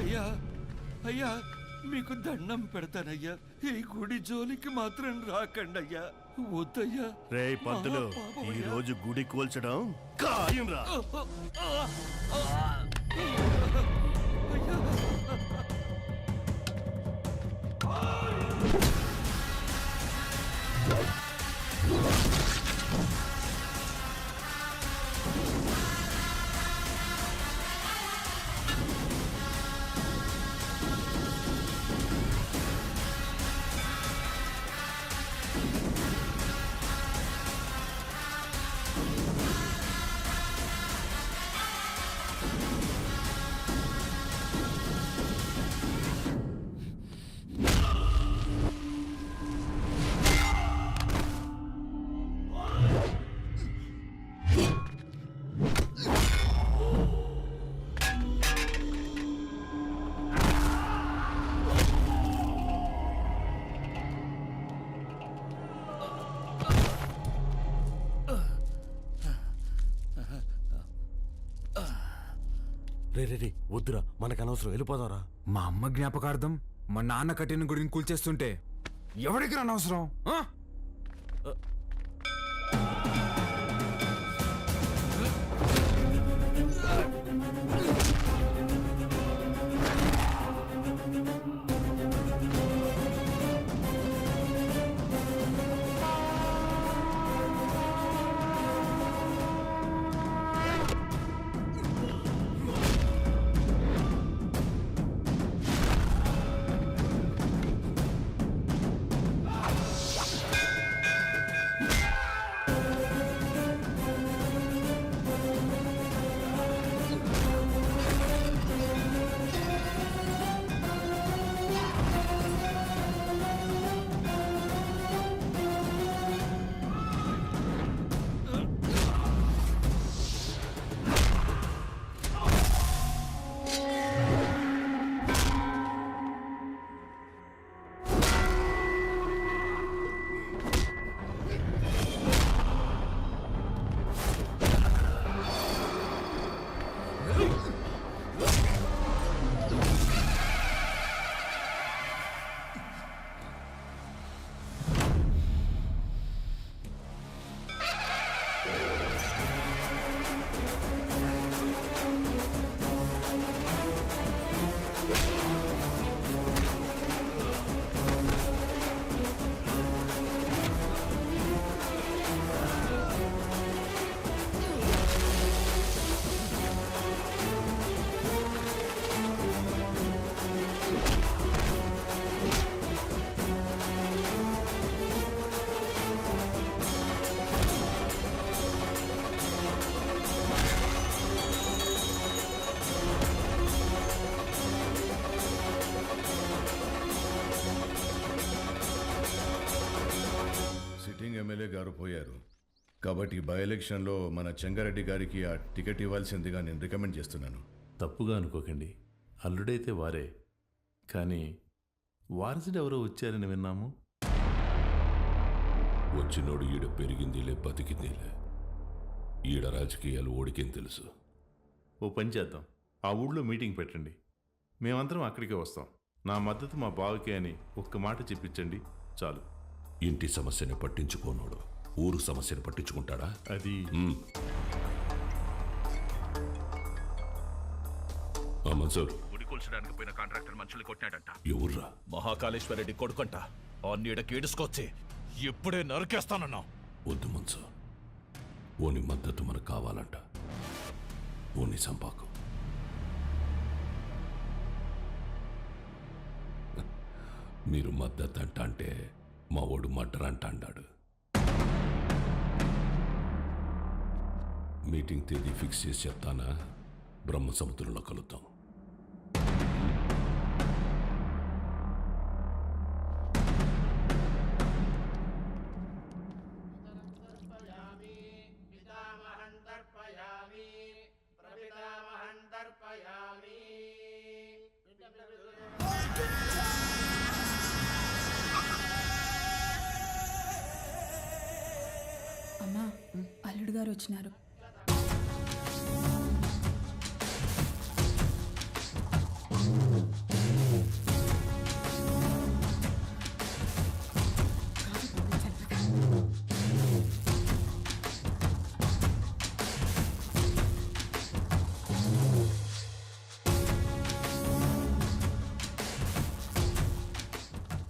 S8: అయ్యా అయ్యా, మీకు దండం పెడతానయ్యా, ఈ గుడి జోలికి మాత్రం రాకండి అయ్యా. వద్దయ్యా.
S6: రే పంతులు, ఈ రోజు గుడి కూల్చడం ఖాయం రా. రే రే రే, వద్దురా, మనకు అనవసరం, వెళ్ళిపోదాంరా.
S9: మా అమ్మ జ్ఞాపకార్థం మా నాన్న కట్టిన గుడిని కూల్చేస్తుంటే ఎవరికి అనవసరం?
S19: వారు పోయారు. కాబట్టి బై ఎలక్షన్లో మన చెంగారెడ్డి గారికి ఆ టికెట్ ఇవ్వాల్సిందిగా నేను రికమెండ్ చేస్తున్నాను.
S11: తప్పుగా అనుకోకండి, అల్లుడైతే వారే, కానీ వారసుడు ఎవరో వచ్చారని విన్నాము.
S1: వచ్చినోడు ఈడ పెరిగిందిలే బతికిందిలే. ఈడ రాజకీయాలు ఓడికేం తెలుసు.
S11: ఓ పని చేద్దాం, ఆ ఊళ్ళో మీటింగ్ పెట్టండి, మేమందరం అక్కడికే వస్తాం. నా మద్దతు మా బావకే అని ఒక్క మాట చెప్పించండి చాలు.
S1: ఇంటి సమస్యని పట్టించుకోనోడు ఊరు సమస్యను పట్టించుకుంటాడా?
S11: అది
S1: మన్సూర్,
S3: గుడి కూల్చడానికి పోయిన కాంట్రాక్టర్ మనుషులు కొట్టాడంట.
S1: ఎవర్రా?
S3: మహాకాళేశ్వరరెడ్డి కొడుకంట. ఆ నీడకి ఏడుసుకొచ్చి ఇప్పుడే నరికేస్తానన్నా.
S1: వద్దు మన్సూర్, ఓని మద్దతు మనకు కావాలంట. ఓని సంపాకు. మీరు మద్దతు అంట అంటే మా ఓడు మడ్డర్ అంట అన్నాడు. మీటింగ్ తేదీ ఫిక్స్ చేసి చెప్తానా? బ్రహ్మ సముద్రంలో కలుద్దాం.
S20: అమ్మా, అల్లుడు గారు వచ్చినారు.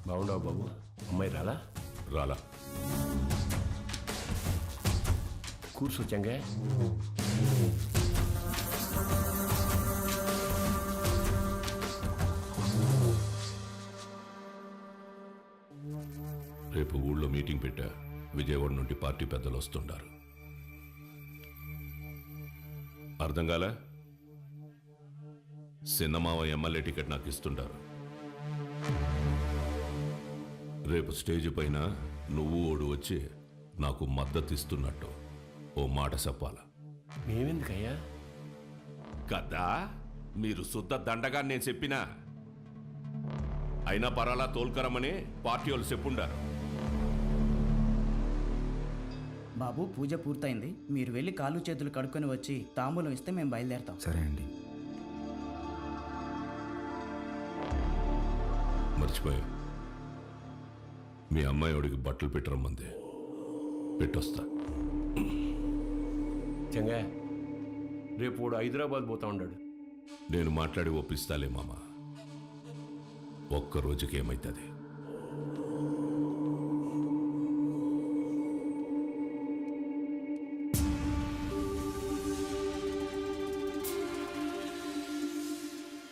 S7: బాగుండవు బాబు, అమ్మాయి రాలా?
S1: రాలా.
S7: కూర్చో చెంగే.
S1: రేపు ఊళ్ళో మీటింగ్ పెట్టా. విజయవాడ నుండి పార్టీ పెద్దలు వస్తుండారు. అర్థం కాలే? సిన్నమావ ఎమ్మెల్యే టికెట్ నాకు ఇస్తుంటారు. రేపు స్టేజ్ పైన నువ్వు ఓడు వచ్చి నాకు మద్దతు ఇస్తున్నట్టు ఓ మాట చెప్పాలా?
S7: మేమెందుకయ్యా?
S1: కదా మీరు శుద్ధ దండగా నేను చెప్పినా. అయినా పరాలా తోల్కరమని పార్టీ వాళ్ళు చెప్పుండారు.
S14: బాబు, పూజ పూర్తయింది. మీరు వెళ్ళి కాళ్ళు చేతులు కడుక్కొని వచ్చి తాంబూలం ఇస్తే మేము బయలుదేరతాం.
S9: సరే అండి.
S1: మర్చిపోయా, మీ అమ్మాయి వాడికి బట్టలు పెట్టరమ్మంది. పెట్టొస్తా.
S7: చెంగా, రేపు వాడు హైదరాబాద్ పోతా ఉన్నాడు.
S1: నేను మాట్లాడి ఒప్పిస్తాలే మామ. ఒక్క రోజుకి ఏమైతుంది?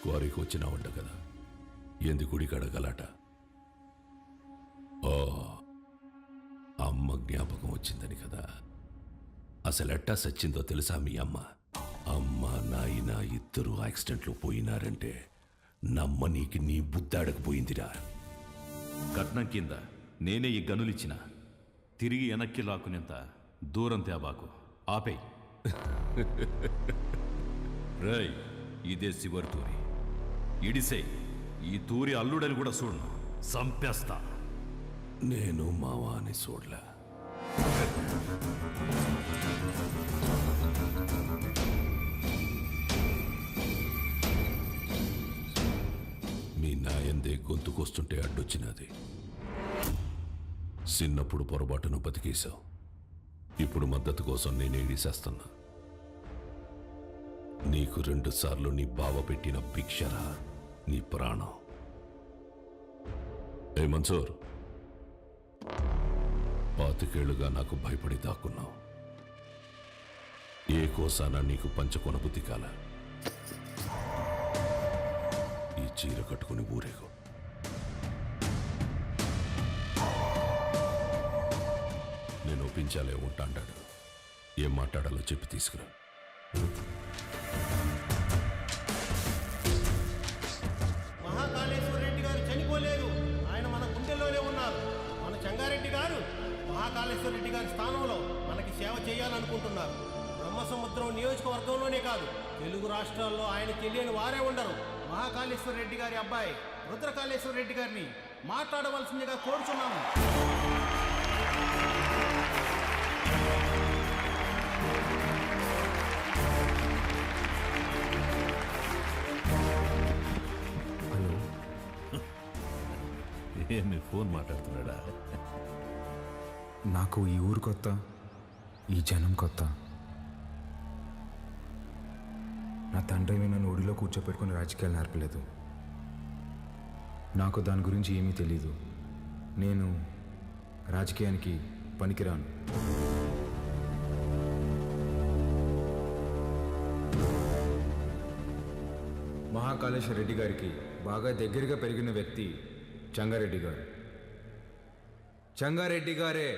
S1: క్వారీకి వచ్చినావంట కదా, ఎందు గుడికి అడగలట. ఓ, అమ్మ జ్ఞాపకం వచ్చిందని కదా. అసలు ఎట్టా సచ్చిందో తెలుసా మీ అమ్మ? అమ్మ నాయన ఇద్దరు యాక్సిడెంట్లో పోయినారంటే నమ్మనీకి నీ బుద్ధాడకపోయిందిరా.
S3: కట్నం కింద నేనే ఈ గనులిచ్చిన, తిరిగి వెనక్కి లాక్కునేంత దూరం తేబాకు. ఆపేయ్. రేయ్, ఇదే శివరి తూరి. ఇడిసే ఈ తూరి అల్లుడని కూడా చూడను, సంపేస్తా.
S1: నేను మావాని చూడలే. మీ నాయందే గొంతుకొస్తుంటే అడ్డొచ్చినది. చిన్నప్పుడు పొరపాటును బతికేశావు. ఇప్పుడు మద్దతు కోసం నేను ఏడిసేస్తున్నా. నీకు 2 సార్లు నీ బావ పెట్టిన భిక్షరా నీ ప్రాణం. ఏ మన్సూర్, 25 నాకు భయపడి దాక్కున్నావు. ఏ కోసానా నీకు పంచకొన బుద్ధి కాల. ఈ చీర కట్టుకుని ఊరేగు. నేను ఒప్పించాలే ఉంటాడాడు. ఏం మాట్లాడాలో చెప్పి తీసుకురా.
S6: మహాకాళేశ్వర రెడ్డి గారు చనిపోలేదు, ఆయన మన గుండెల్లోనే ఉన్నారు. మన చెంగారెడ్డి గారు మహాకాళేశ్వర రెడ్డి గారి స్థానంలో మనకి సేవ చేయాలనుకుంటున్నారు. బ్రహ్మసముద్రం నియోజకవర్గంలోనే కాదు, తెలుగు రాష్ట్రాల్లో ఆయన తెలియని వారే ఉండరు. మహాకాళేశ్వర రెడ్డి గారి అబ్బాయి రుద్రకాళేశ్వర రెడ్డి గారిని మాట్లాడవలసిందిగా కోరుచున్నాము.
S1: ఏమి ఫోన్ మాట్లాడుతున్నాడా?
S9: నాకు ఈ ఊరు కొత్త, ఈ జనం కొత్త. నా తండ్రి నన్ను ఒడిలో కూర్చోపెట్టుకుని రాజకీయాలు నేర్పలేదు. నాకు దాని గురించి ఏమీ తెలీదు. నేను రాజకీయానికి పనికిరాను. మహాకాళేశ్వర రెడ్డి గారికి బాగా దగ్గరగా పెరిగిన వ్యక్తి చంగారెడ్డి గారు. చంగారెడ్డి గారే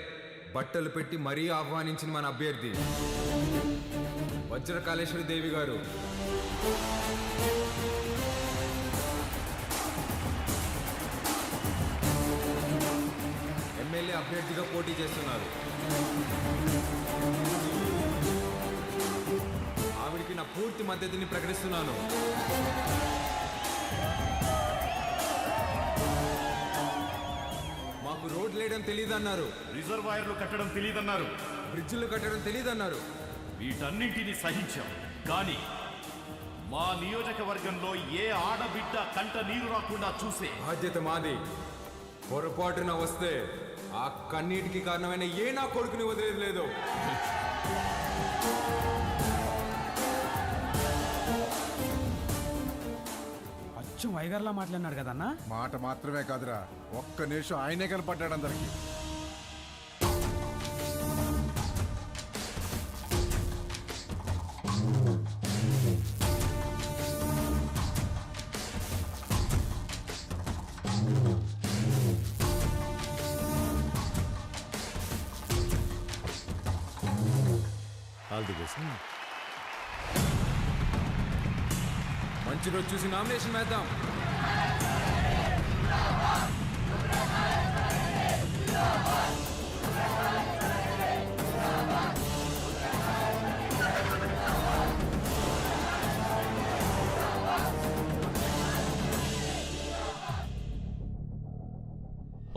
S9: బట్టలు పెట్టి మరీ ఆహ్వానించిన మన అభ్యర్థి వజ్రకాళేశ్వరి దేవి గారు. ఎమ్మెల్యే అభ్యర్థిగా పోటీ చేస్తున్నారు. ఆవిడికి నా పూర్తి మద్దతుని ప్రకటిస్తున్నాను. మాకు రోడ్లు వేయడం తెలియదన్నారు,
S2: రిజర్వాయర్లు కట్టడం తెలియదన్నారు,
S9: బ్రిడ్జిలు కట్టడం తెలియదన్నారు.
S2: వీటన్నింటినీ సహించాం. కానీ మా నియోజకవర్గంలో ఏ ఆడబిడ్డ కంట నీరు రాకుండా చూసే
S9: బాధ్యత మాది. పొరపాటున వస్తే ఆ కన్నీటికి కారణమైన ఏ నా కొడుకుని వదిలేదు లేదు.
S23: అచ్చం వైగర్లా మాట్లాడినాడు కదన్నా.
S21: మాట మాత్రమే కాదురా, ఒక్క నిమిషం ఆయనే కనపడ్డాడు అందరికి.
S1: All the best.
S9: మంచి రోజు చూసి నామినేషన్ వేద్దాం.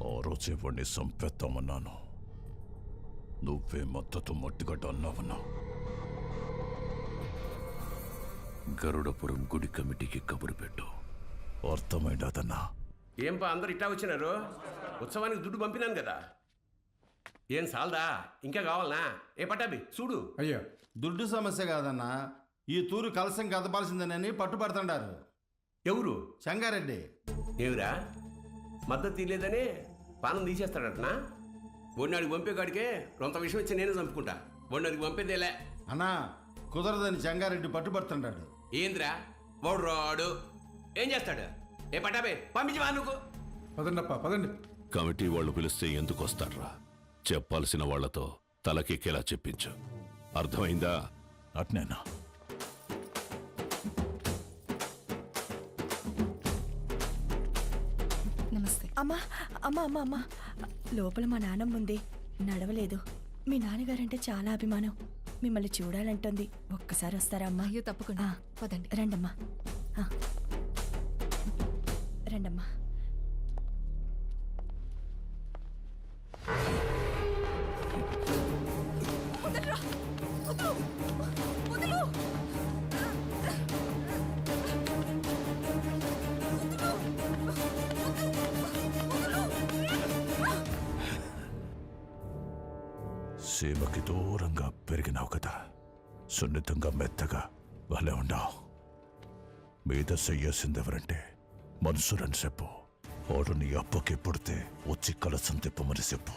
S2: ఆ రోజు వాడిని సంపేద్దామన్నాను, నువ్వే మద్దతు మట్టిగడ్డ అన్నావన్నా.
S1: గరుడపురం గుడి కమిటీకి కబురు పెట్టు.
S2: అర్థమైందన్నా.
S7: ఏంపా అందరు ఇట్టా వచ్చినారు? ఉత్సవానికి దుడ్డు పంపినాను కదా, ఏం సాల్దా? ఇంకా కావాలనా? ఏ పట్టాబి చూడు.
S6: అయ్యో, దుడ్డు సమస్య కాదన్నా, ఈ తూరు కలసం కదపాల్సిందేనని పట్టుపడుతుండారు.
S7: ఎవరు?
S6: సంగారెడ్డి.
S7: ఏమిరా మద్దతు తీయలేదని పానం తీసేస్తాడటనా? బొన్నాడికి పంపే కాడికే కొంత విషయం వచ్చి నేనే చంపుకుంటా. బొన్నాడికి పంపేదేలే
S6: అన్నా, కుదరదని సంగారెడ్డి పట్టుబడుతుంటాడు.
S7: ఏంద్రా వాడు రాడు, ఏం చేస్తాడు? ఏ పట్టాబే పంపించవా నువ్వు?
S21: పదండప్ప పదండి.
S1: కమిటీ వాళ్ళు పిలిస్తే ఎందుకు వస్తాడ్రా? చెప్పాల్సిన వాళ్లతో తలకెక్కేలా చెప్పించు. అర్థమైందా?
S2: అట్నేనా?
S5: నమస్తే. అమ్మా అమ్మా అమ్మా అమ్మా, లోపల మా నాన్నమ్మ ఉంది, నడవలేదు. మీ నాన్నగారంటే చాలా అభిమానం, మిమ్మల్ని చూడాలంటుంది. ఒక్కసారి వస్తారా అమ్మా?
S13: అయ్యో తప్పకుండా, పదండి.
S5: రండమ్మా, రండమ్మా.
S2: సీమకి దూరంగా పెరిగినావు కదా, సున్నితంగా మెత్తగా భలే ఉండవు. మీద చెయ్యాల్సిందెవరంటే మనసురని చెప్పు. వాడు నీ అప్పకి పుడితే వచ్చి కలసం తిప్పమని చెప్పు.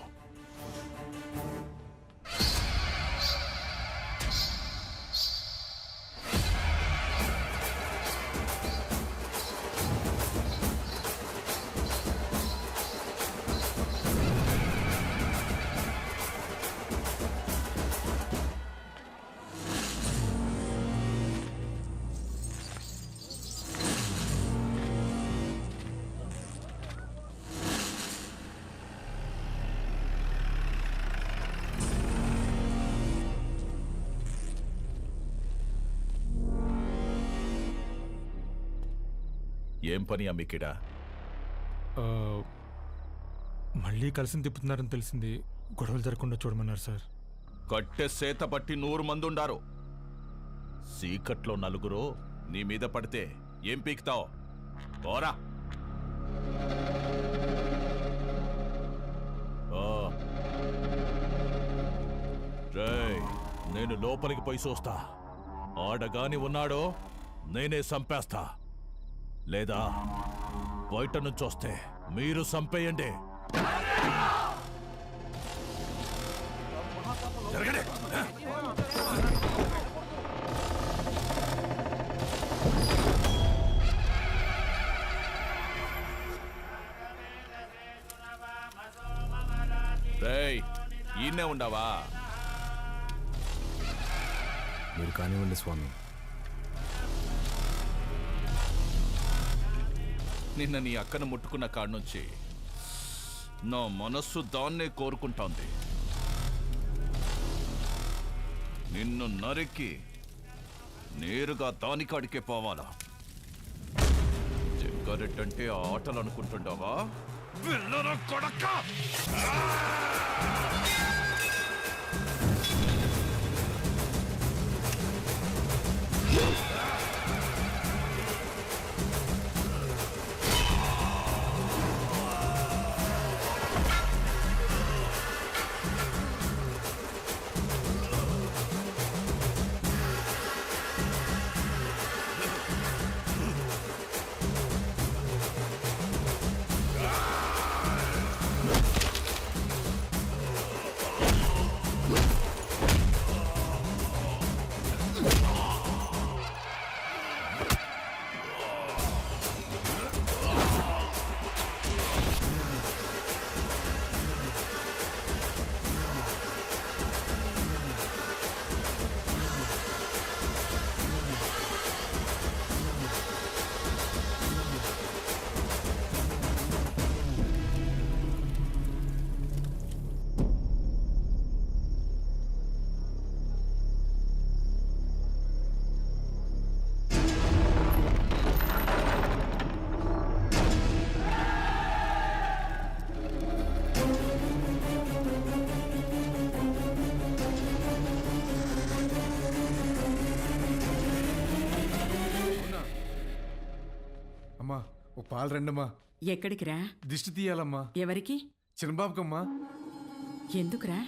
S2: ఏం పని అమ్మికిడా?
S21: మళ్ళీ కలిసి తిప్పుతున్నారని తెలిసింది. గొడవలు జరగకుండా చూడమన్నారు సార్.
S2: కట్టె సేత బట్టి 100 మంది ఉండారు. సీకట్లో నలుగురు నీ మీద పడితే ఏం పీకుతావు? పోరా. రేయ్, నేను లోపలికి పోయి చూస్తా. ఆడగాని ఉన్నాడో నేనే చంపేస్తా. లేదా బయట నుంచి వస్తే మీరు చంపేయండి. జరగండి. రేయ్, ఈయనే ఉండవా?
S21: మీరు కానివ్వండి స్వామి.
S2: నిన్న నీ అక్కను ముట్టుకున్న కాడ నుంచి నా మనస్సు దాన్నే కోరుకుంటోంది. నిన్ను నరికి నేరుగా దానికాడికే పోవాలా? జగ్గారెడ్డంటే ఆటలు అనుకుంటుండవా? పిల్లల కొడక!
S21: అమ్మా, ఓ పాలు రండమ్మా.
S20: ఎక్కడికి రా?
S21: దిష్టి తీయాలమ్మా.
S20: ఎవరికి?
S21: చిన్నబాబుకమ్మా.
S20: ఎందుకురా?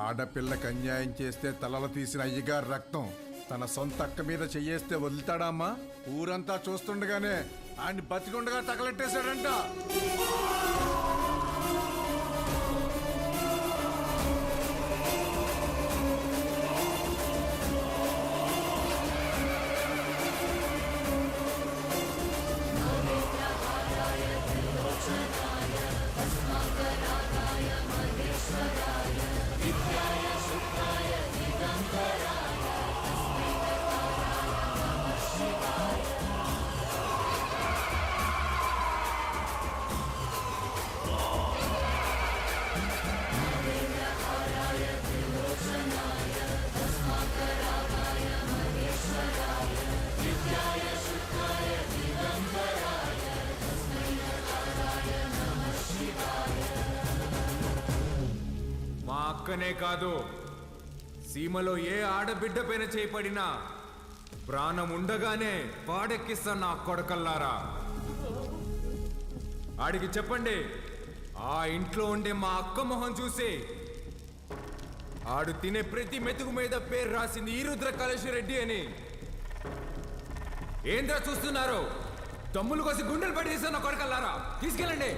S21: ఆడపిల్లకి అన్యాయం చేస్తే తలలు తీసిన అయ్యగారు రక్తం తన సొంత అక్క మీద చెయ్యేస్తే వదులుతాడా అమ్మా? ఊరంతా చూస్తుండగానే ఆయన్ని బతికుండగా తగలెట్టేశాడంట.
S9: మా అక్కనే కాదు, సీమలో ఏ ఆడబిడ్డ పైన చేపడినా ప్రాణం ఉండగానే పాడెక్కిస్తా నా కొడకల్లారా. ఆడికి చెప్పండి, ఆ ఇంట్లో ఉండే మా అక్క మొహం చూసి ఆడు తినే ప్రతి మెతుకు మీద పేరు రాసింది ఈరుద్ర కళేశ్వరెడ్డి అని. ఏంద్రా చూస్తున్నారు? తమ్ములు కోసి గుండెలు పడేసా నా కొడకల్లారా. తీసుకెళ్ళండి.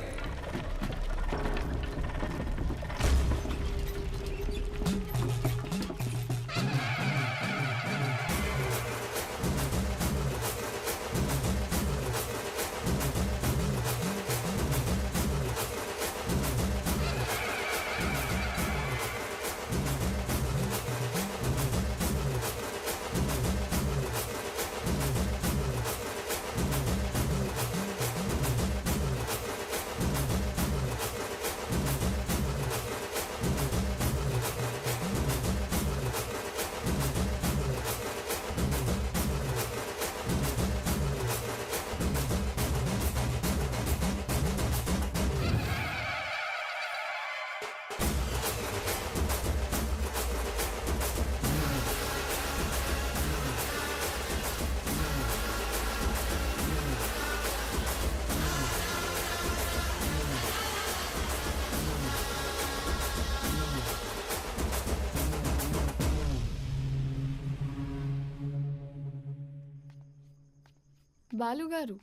S13: బాలుగారు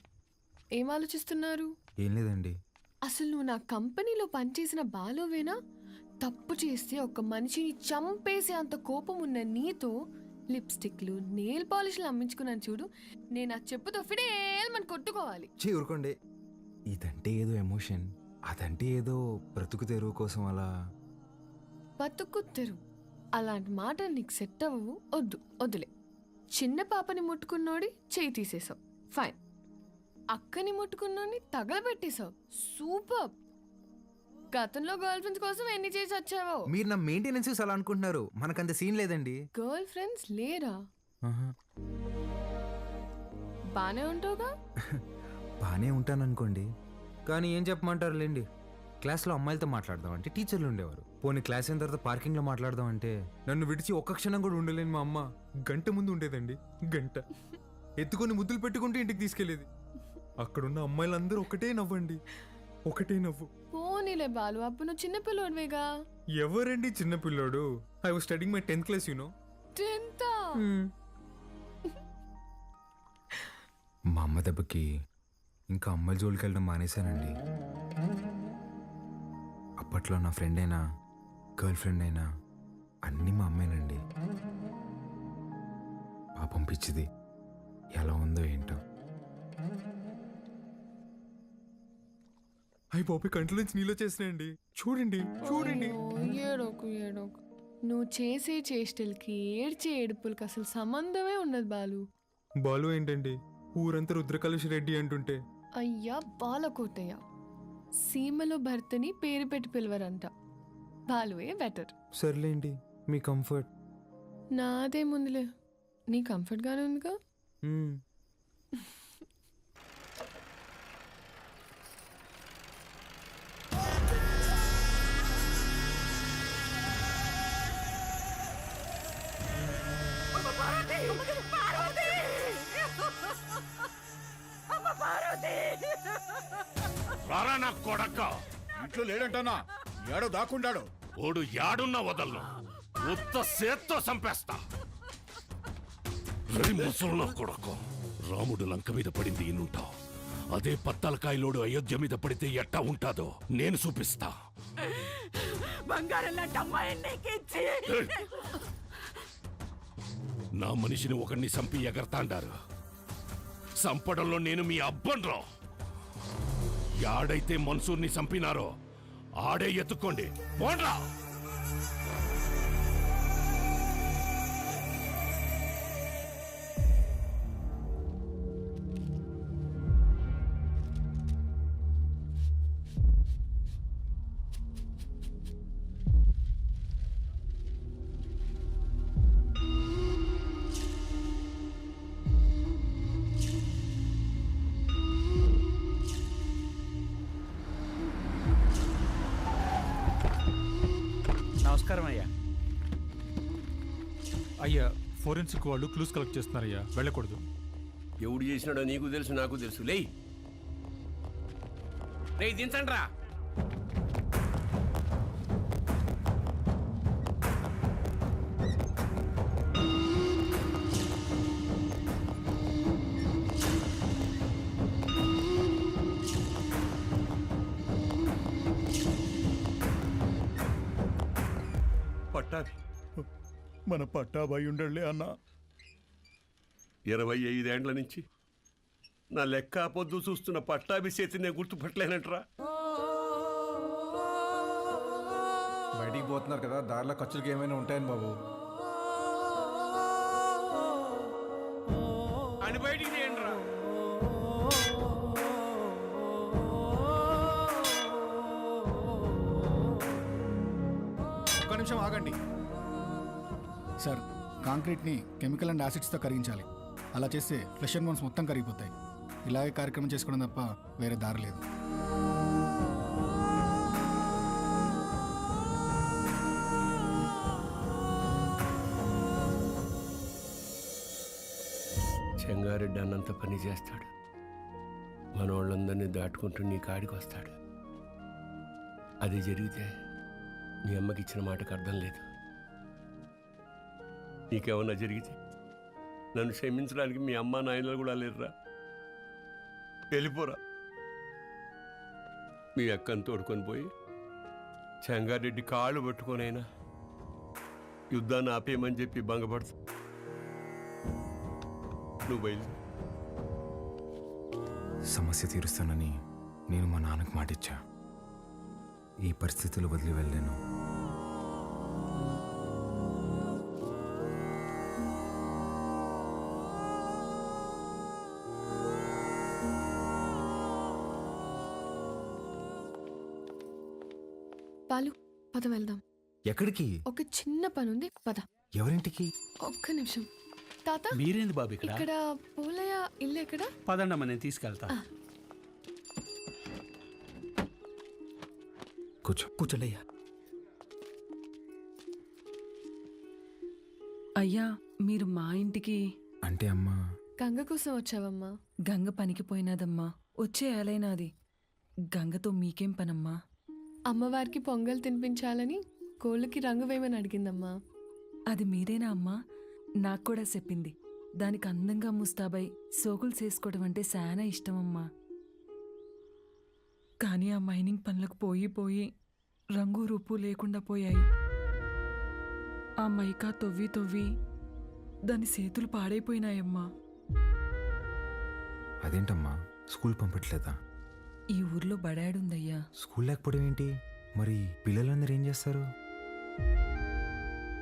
S13: ఏం ఆలోచిస్తున్నారు?
S9: ఏం లేదండి.
S13: అసలు నువ్వు నా కంపెనీలో పనిచేసిన బాలువేనా? తప్పు చేస్తే ఒక మనిషిని చంపేసే అంత కోపం ఉన్న నీతో లిప్స్టిక్లు నెయిల్ పాలిష్లు అమ్మించుకున్నాను చూడు. నేను ఆ చెప్పుతో ఫిడేల్మని కొట్టుకోవాలి.
S9: ఊరుకోండి. ఇదంటే ఏదో ఎమోషన్, అదంటే ఏదో బ్రతుకు తెరువు కోసం అలా.
S13: బతుకు తెరువు అలాంటి మాటలు నీకు సెట్ అవ్వవు. వద్దులే. చిన్న పాపని ముట్టుకున్నోడి చేయి తీసేసావు, ఫైన్. అక్కని ముట్టుకున్నోడిని తగలబెట్టేశావు, సూపర్. గతంలో గర్ల్ ఫ్రెండ్స్ కోసం ఎన్ని చేసి వచ్చావో.
S9: మీరు నా మెయింటెనెన్స్ అలా అనుకుంటున్నారు, మనకంత సీన్ లేదండి.
S13: గర్ల్ ఫ్రెండ్స్ లేరా?
S9: ఆహా.
S13: బానే ఉంటావుగా?
S9: బానే ఉంటాననుకోండి, కానీ ఏం చెప్పమంటారులేండి. క్లాస్లో అమ్మాయిలతో మాట్లాడదాం అంటే టీచర్లు ఉండేవారు. పోనీ క్లాస్ అయిన తర్వాత పార్కింగ్లో మాట్లాడదాం అంటే నన్ను విడిచి ఒక్క క్షణం కూడా ఉండలేని మా అమ్మ గంట ముందు ఉండేదండి. గంట ఎత్తుకొని ముద్దులు పెట్టుకుంటూ ఇంటికి తీసుకెళ్లేది. అక్కడున్న అమ్మాయిలందరూ ఒకటే నవ్వండి, ఒకటే నవ్వు.
S13: పోనీలే బాలు, అప్పుడు నువ్వు చిన్నపిల్లోడివేగా.
S9: ఎవరండి చిన్నపిల్లోడు? I was studying my 10th class, you know.
S13: 10th?
S9: మా అమ్మ దెబ్బకి ఇంకా అమ్మాయిల జోలికి వెళ్ళడం మానేశానండి. అప్పట్లో నా ఫ్రెండ్ అయినా గర్ల్ ఫ్రెండ్ అయినా అన్నీ మా అమ్మేనండి. పాపం పిచ్చిది ఎలా ఉందో ఏంటో. అయ్యి బాబు కంట్లో నుంచి నీళ్ళు వచ్చేసినాయండి. చూడండి చూడండి.
S13: ఏడోకు. నువ్వు చేసే చేష్టలకి ఏడ్చే ఏడుపులకి అసలు సంబంధమే ఉండదు బాలు.
S9: బాలు ఏంటండి ఊరంతా రుద్రకలుష్ రెడ్డి అంటుంటే.
S13: అయ్యా బాలకోటయ్య, సీమలో భర్తని పేరు పెట్టి పిలవరంట. బాలువే బెటర్.
S9: సర్లేండి, మీ కంఫర్ట్.
S13: నాదే ముందులే, నీ కంఫర్ట్గానే ఉందిగా.
S1: రారా నా కొడక.
S21: ఇంట్లో లేడంటనా? ఏడో దాక్కుండాడు.
S1: ఓడు యాడున్నా వదలను, ఉత్త సేత్తో చంపేస్తా. ముసలు నా కొడక. రాముడు లంక మీద పడింది ఈనుంటావు, అదే పత్తలకాయలోడు అయోధ్య మీద పడితే ఎట్టా ఉంటాదో నేను చూపిస్తా. నా మనిషిని ఒకరిని చంపి ఎగరతాండారు. చంపడంలో నేను మీ అబ్బన్రా. యాడైతే మన్సూర్ని చంపినారో ఆడే ఎత్తుకోండి, పోండ్రా.
S15: నమస్కారం అయ్యా. అయ్యా, ఫోరెన్సిక్ వాళ్ళు క్లూస్ కలెక్ట్ చేస్తున్నారయ్యా, వెళ్ళకూడదు.
S7: ఎవడు చేసినాడో నీకు తెలుసు, నాకు తెలుసు. లే దించండి రా.
S21: పట్టాభి, మన పట్టాభాయి ఉండలే అన్నా.
S7: 25 ఏండ్ల నుంచి నా లెక్క పొద్దు చూస్తున్న పట్టాభి చేతి నేను గుర్తుపట్టలేనంటరా.
S21: బయటికి పోతున్నారు కదా, దారిలో ఖర్చులకి ఏమైనా ఉంటాయని బాబు.
S7: అని బయటికి తీయండిరా.
S4: ఒక్క నిమిషం ఆగండి సార్. కాంక్రీట్ని కెమికల్ అండ్ యాసిడ్స్తో కరిగించాలి. అలా చేస్తే ఫ్లెష్ అండ్ బోన్స్ మొత్తం కరిగిపోతాయి. ఇలాగే కార్యక్రమం చేసుకోవడం తప్ప వేరే దారి లేదు.
S7: చెంగారెడ్డి అన్నంత పని చేస్తాడు, మన వాళ్ళందరినీ దాటుకుంటూ నీ కాడికి వస్తాడు. అది జరిగితే మీ అమ్మకి ఇచ్చిన మాటకు అర్థం లేదు. నీకేమన్నా జరిగితే నన్ను క్షమించడానికి మీ అమ్మ నాయనలు కూడా లేరురా. వెళ్ళిపోరా. మీ అక్కను తోడుకొని పోయి చెంగారెడ్డి కాళ్ళు పట్టుకొనైనా యుద్ధాన్ని ఆపేయమని చెప్పి భంగపడుతు. నువ్వు బయలు.
S9: సమస్య తీరుస్తానని నేను మా నాన్నకు మాటిచ్చా. ఈ పరిస్థితులు వదిలి వెళ్ళాను.
S13: పాలు పద వెళ్దాం.
S9: ఎక్కడికి?
S13: ఒక చిన్న పని ఉంది, పద.
S9: ఎవరింటికి?
S13: ఒక్క నిమిషం. తాత
S10: మీరేంది బాబు ఇక్కడ?
S13: ఇక్కడ పూలయ్య ఇల్లు ఎక్కడ?
S10: పదండమ్మ, నేను తీసుకెళ్తా.
S23: కూర్చోండి అయ్యా. అయ్యా, మీరు మా ఇంటికి
S9: అంటే అమ్మా
S13: గంగ కోసం వచ్చావమ్మా?
S23: గంగ పనికి పోయినాదమ్మా, వచ్చే ఏలైనాది. గంగతో మీకేం పనమ్మా?
S13: అమ్మవారికి పొంగల్ తినిపించాలని కోళ్ళకి రంగు వేయమని అడిగిందమ్మా.
S23: అది మీరేనా అమ్మా? నాకు కూడా చెప్పింది. దానికి అందంగా ముస్తాబై సోకులు చేసుకోవడం అంటే చాలా ఇష్టమమ్మా. కానీ ఆ మైనింగ్ పనులకు పోయి పోయి రంగు రూపు లేకుండా పోయాయి. ఆ మైకా తొవ్వి తొవ్వి దాని చేతులు పాడైపోయినాయమ్మా.
S9: అదేంటమ్మా, స్కూల్ పంపట్లేదా?
S23: ఈ ఊర్లో బడాడుందయ్యా.
S9: స్కూల్ లేకపోవడం ఏంటి? మరి పిల్లలందరూ ఏం చేస్తారు?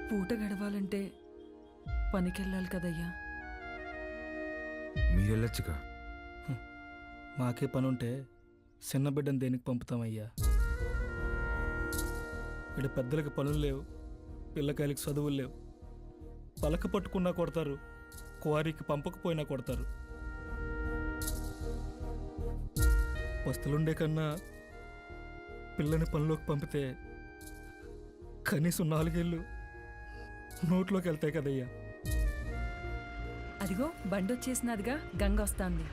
S23: పూట గడవాలంటే పనికెళ్ళాలి కదయ్యా.
S9: మీరెళ్ళొచ్చుగా.
S4: మాకే పనుంటే చిన్న బిడ్డను దేనికి పంపుతామయ్యా? ఇక్కడ పెద్దలకి పనులు లేవు, పిల్లకాయలకి చదువులు లేవు. పలక పట్టుకున్నా కొడతారు, క్వారీకి పంపకపోయినా కొడతారు. వస్తులుండే కన్నా పిల్లని పనిలోకి పంపితే కనీసం 4 ఏళ్ళు నోట్లోకి వెళ్తాయి కదయ్యా.
S23: అదిగో బండొచ్చేసినదిగా, గంగ వస్తాంది.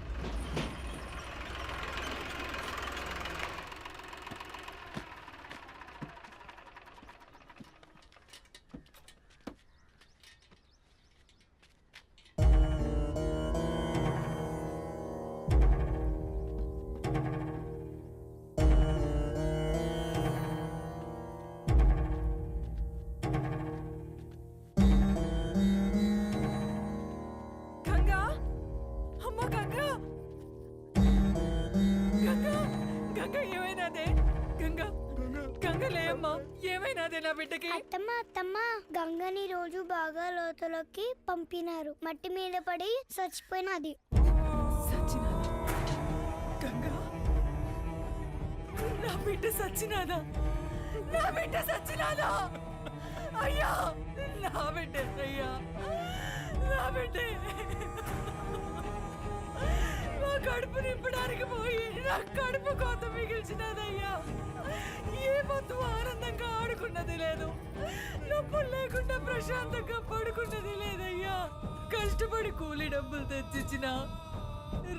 S17: అత్తమ్మ అత్తమ్మ, గంగని రోజు బాగా లోతులోకి పంపినారు. మట్టి మీద పడి చచ్చిపోయినది.
S23: నా బిడ్డ సచ్చినాదా? నా బిడ్డ సచ్చినాదా? అయ్యా, నా బిడ్డ అయ్యా, నా బిడ్డే. నా కడుపు నింపడానికి పోయి నా కడుపు కోత మిగిల్చినదయ్యా. ఏ పొద్దు ఆనందంగా ఆడుకున్నది లేదు, నొప్పులు లేకుండా ప్రశాంతంగా పడుకున్నది లేదయ్యా. కష్టపడి కూలి డబ్బులు తెచ్చిచ్చిన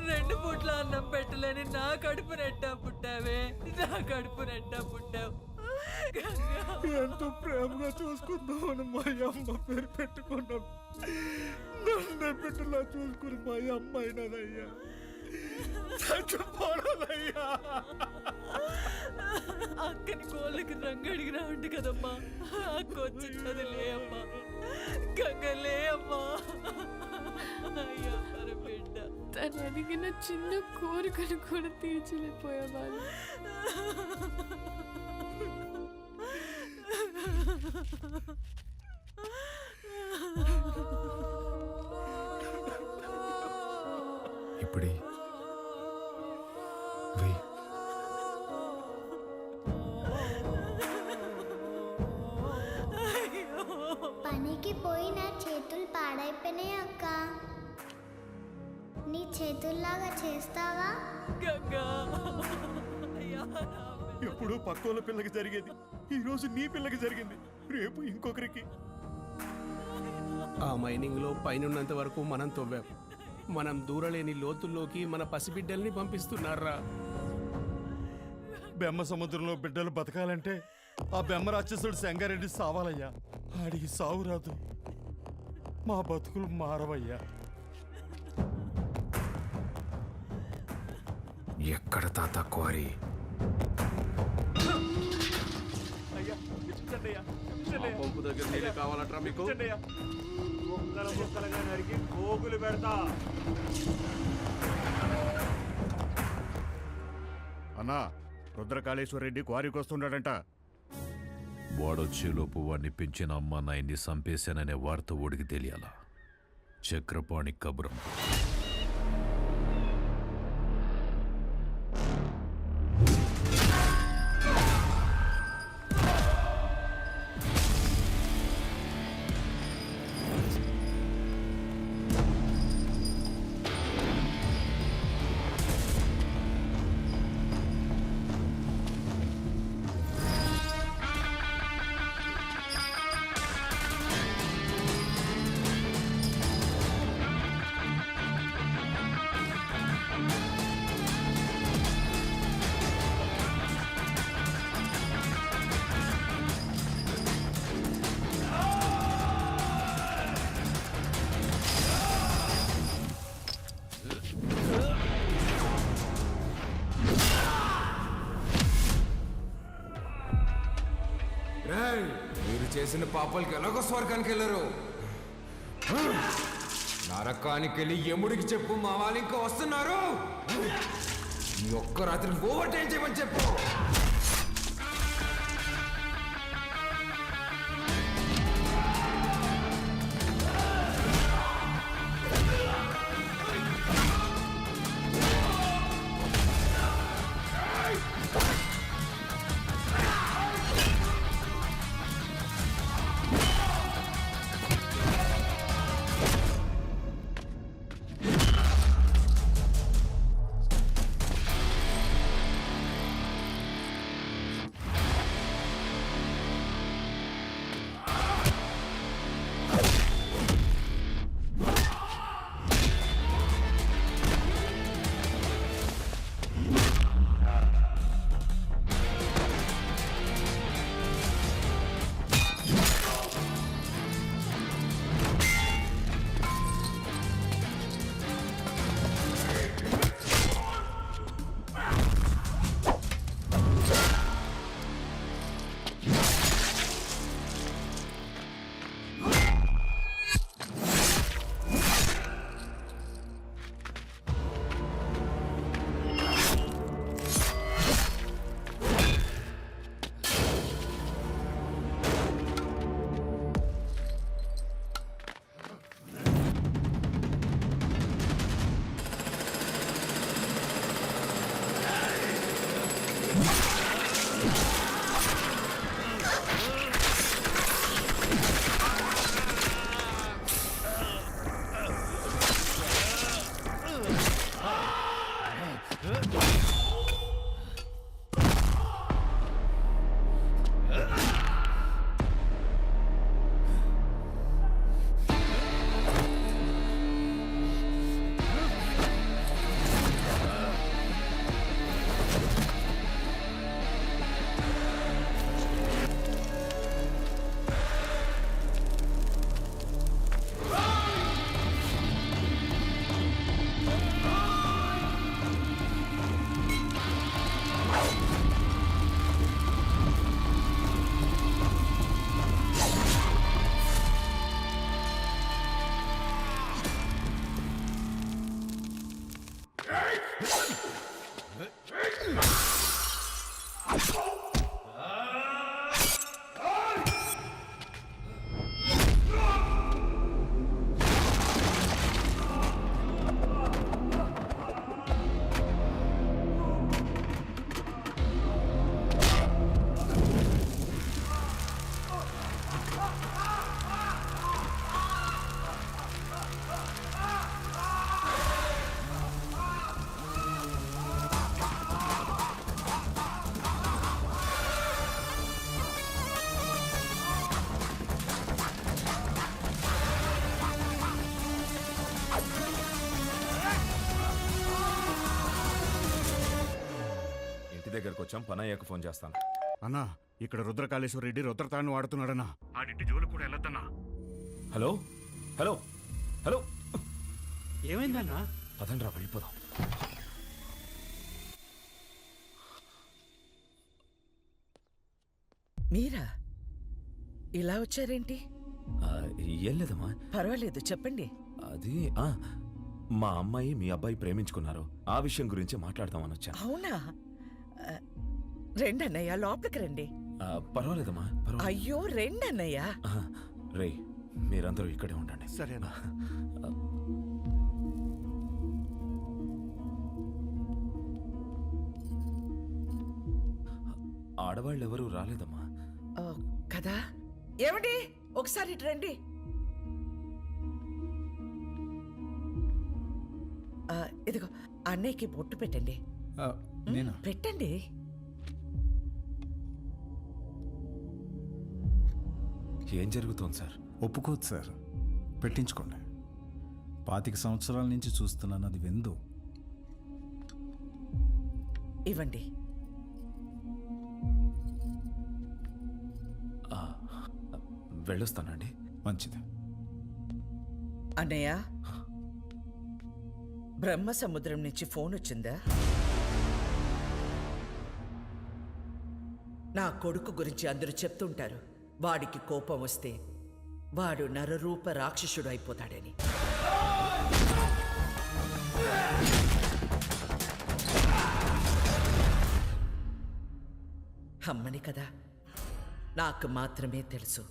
S23: 2 పూట్ల అన్నం పెట్టలేని నా కడుపు నెట్టా పుట్టావే, నా కడుపు నెట్టా పుట్టావు.
S4: ఎంతో ప్రేమగా చూసుకుందామని మా అమ్మ పేరు పెట్టుకున్నాం. నన్ను బిడ్డలా చూసుకుని మా అమ్మ అయినదయ్యా. చచ్చిపోనదయ్యా.
S23: అక్కని కోళ్ళకి రంగు అడిగినా ఉంటే కదమ్మా, అక్క వచ్చినది లే అమ్మా, గంగలే అమ్మా. అయ్యా మన బిడ్డ.
S13: తను అడిగిన చిన్న కోరికను కూడా తీర్చలేకపోయేవాళ్ళు.
S9: ఇప్పుడే
S17: పనికి పోయి నా చేతులు పాడైపోయినాయి అక్క. నీ చేతుల్లాగా చేస్తావా?
S4: ఎప్పుడు పక్కోళ్ళ పిల్లకి జరిగేది, ఈ రోజు నీ పిల్లకి జరిగింది, రేపు ఇంకొకరికి.
S10: ఆ మైనింగ్లో పైనున్నంత వరకు మనం తవ్వాం. మనం దూరలేని లోతుల్లోకి మన పసిబిడ్డల్ని పంపిస్తున్నారా.
S21: బెమ్మ సముద్రంలో బిడ్డలు బతకాలంటే ఆ బెమ్మ రాక్షసుడు సంగారెడ్డి సావాలయ్యా. ఆడికి సావు రాదు, మా బతుకులు మారవయ్యా.
S9: ఎక్కడ తాత క్వారీ?
S2: పంపు దగ్గర నీళ్ళు కావాలంటారా మీకు?
S16: పోగులు పెడతా.
S21: అన్నా, రుద్రకాళేశ్వర రెడ్డి క్వారీకి వస్తున్నాడంట.
S3: వాడొచ్చేలోపు వాడిని పెంచిన అమ్మ నాయన్ని చంపేశాననే వార్త ఓడికి తెలియాలా? చక్రపాణి కబురం.
S9: మీరు చేసిన పాపాలకి ఎలాగో స్వర్గానికి వెళ్ళరు. నరకానికి వెళ్ళి యముడికి చెప్పు, మా వాళ్ళు ఇంకా వస్తున్నారు. ఈ ఒక్క రాత్రి ఓవర్ టైం చేయమని చెప్పు.
S18: దగ్గరకు వచ్చాం, పని అయ్యాక ఫోన్ చేస్తాను.
S21: అన్నా, ఇక్కడ రుద్రకాళేశ్వర రెడ్డి రుద్రతాన్ని వాడుతున్నాడన్నా. ఆడింటి జోలు కూడా వెళ్ళొద్దన్నా.
S18: హలో హలో హలో,
S10: ఏమైందన్నా?
S18: పదండ్రా వెళ్ళిపోదాం.
S23: మీరా ఇలా వచ్చారేంటి?
S18: ఏం లేదమ్మా.
S23: పర్వాలేదు, చెప్పండి.
S18: అది మా అమ్మాయి మీ అబ్బాయి ప్రేమించుకున్నారు. ఆ విషయం గురించి మాట్లాడదామని వచ్చాను.
S23: అవునా? రండి అన్నయ్య, లోపలికి రండి.
S18: పర్వాలేదమ్మా, పర్వాలేదు.
S23: అయ్యో రండి అన్నయ్య.
S18: రే, మీరందరూ ఇక్కడే ఉండండి.
S6: సరేనా?
S18: ఆడవాళ్ళు ఎవరూ రాలేదమ్మా.
S23: కదా? ఏమండి, ఒకసారి ఇటు రండి. ఇదిగో అన్నయ్యకి బొట్టు పెట్టండి. పెట్టండి.
S18: ఏం జరుగుతోంది సార్?
S12: ఒప్పుకోదు సార్, పెట్టించుకోండి. 25 సంవత్సరాల నుంచి చూస్తున్నాను, అది వెందు.
S23: ఇవ్వండి.
S18: వెళ్ళొస్తానండి.
S12: మంచిది.
S23: అన్నయ్య, బ్రహ్మ సముద్రం నుంచి ఫోన్ వచ్చిందా? నా కొడుకు గురించి అందరూ చెప్తుంటారు, వాడికి కోపం వస్తే వాడు నరరూప రాక్షసుడు అయిపోతాడని. అమ్మని కదా, నాకు మాత్రమే తెలుసు.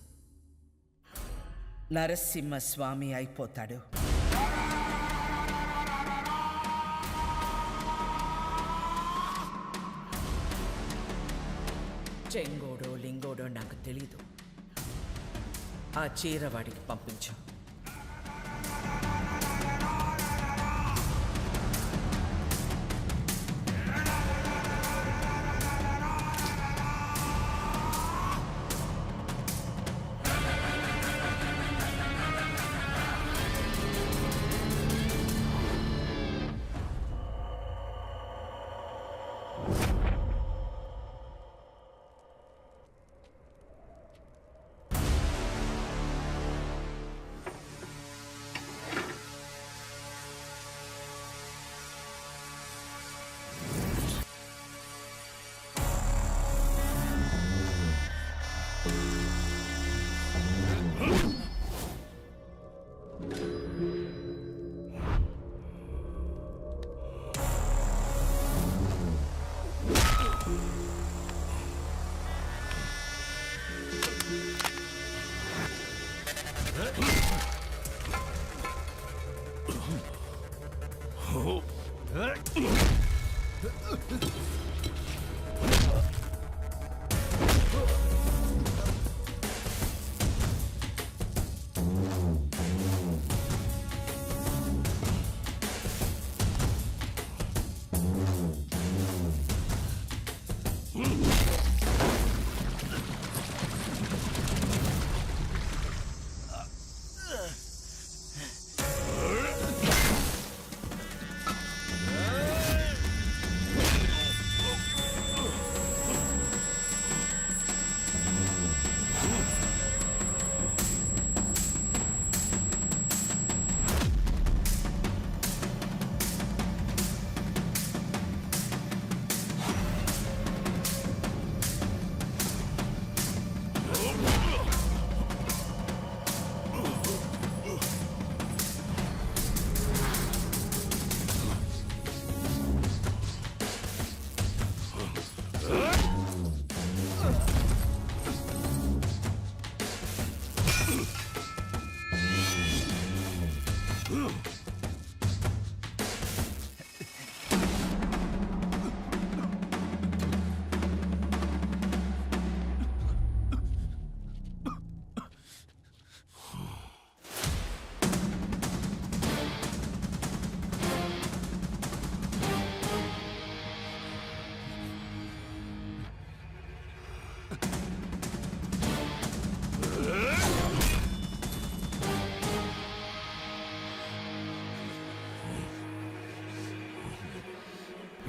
S23: నరసింహస్వామి అయిపోతాడు. చెంగోడో లింగోడో నాకు తెలీదు. ఆ చీర వాడికి పంపించు.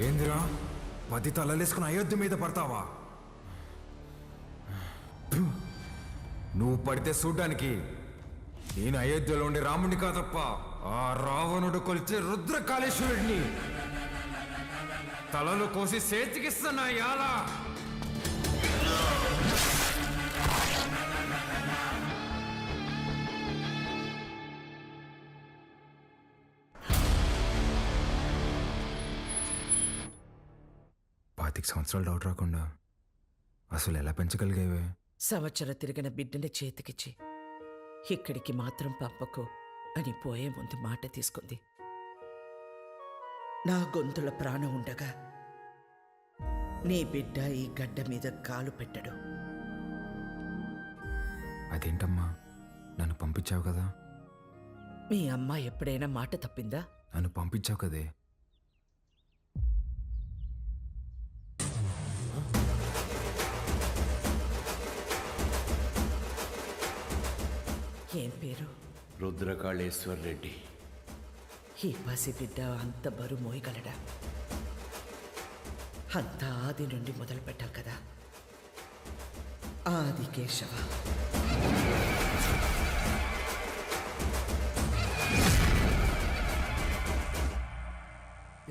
S9: ఏందిరా 10 తలలేసుకుని అయోధ్య మీద పడతావా? నువ్వు పడితే చూడ్డానికి నేను అయోధ్యలో ఉండే రాముడిని కాదప్ప, ఆ రావణుడు కొలిచే రుద్రకాళేశ్వరుడిని. తలలు కోసి చేతికిస్తున్నా యాలా. 25 సంవత్సరాలు డౌట్ రాకుండా అసలు ఎలా పెంచగలిగేవే?
S23: సంవత్సరం తిరిగిన బిడ్డని చేతికిచ్చి ఇక్కడికి మాత్రం పంపకు అని పోయే ముందు మాట తీసుకుంది. నా గొంతుల ప్రాణం ఉండగా నీ బిడ్డ ఈ గడ్డ మీద కాలు పెట్టడు.
S9: అదేంటమ్మా, నన్ను పంపించావు కదా?
S23: మీ అమ్మ ఎప్పుడైనా మాట తప్పిందా?
S9: నన్ను పంపించావు కదే.
S23: ఏం పేరు?
S7: రుద్రకాళేశ్వర్ రెడ్డి.
S23: ఈ పసిబిడ్డ అంత బరువు మోయగలడా? అంతా ఆది నుండి మొదలు పెట్టాలి కదా. ఆది కేశవ.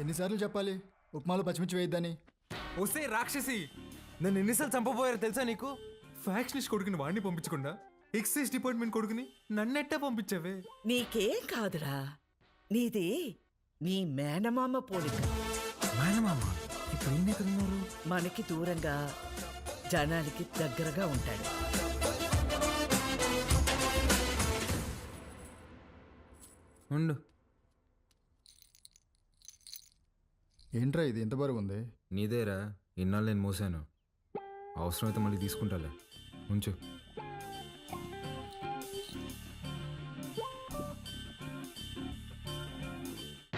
S4: ఎన్నిసార్లు చెప్పాలి ఉప్మాలో పచ్చిమిర్చి వేయద్దని?
S9: వస్తే రాక్షసి, నన్ను ఎన్నిసార్లు చంపబోయారు తెలుసా నీకు? ఫ్యాక్షనిస్ట్ కొడుకుని వాడిని పంపించకుండా ఎక్సైజ్ డిపార్ట్మెంట్ కొడుకుని నన్నెట్టా పంపించావే?
S23: నీకేం కాదురా, నీది నీ మేనమామ పోలిక.
S9: మేనమామ ఇప్పుడు ఏం ఎక్కడున్నారు?
S23: మనకి దూరంగా జనానికి దగ్గరగా ఉంటాడు.
S9: ఉండు.
S4: ఏంట్రా ఇది ఎంత బరువు ఉంది?
S9: నీదేరా, ఇన్నాళ్ళు నేను మోసాను. అవసరమైతే మళ్ళీ తీసుకుంటాలే, ఉంచు.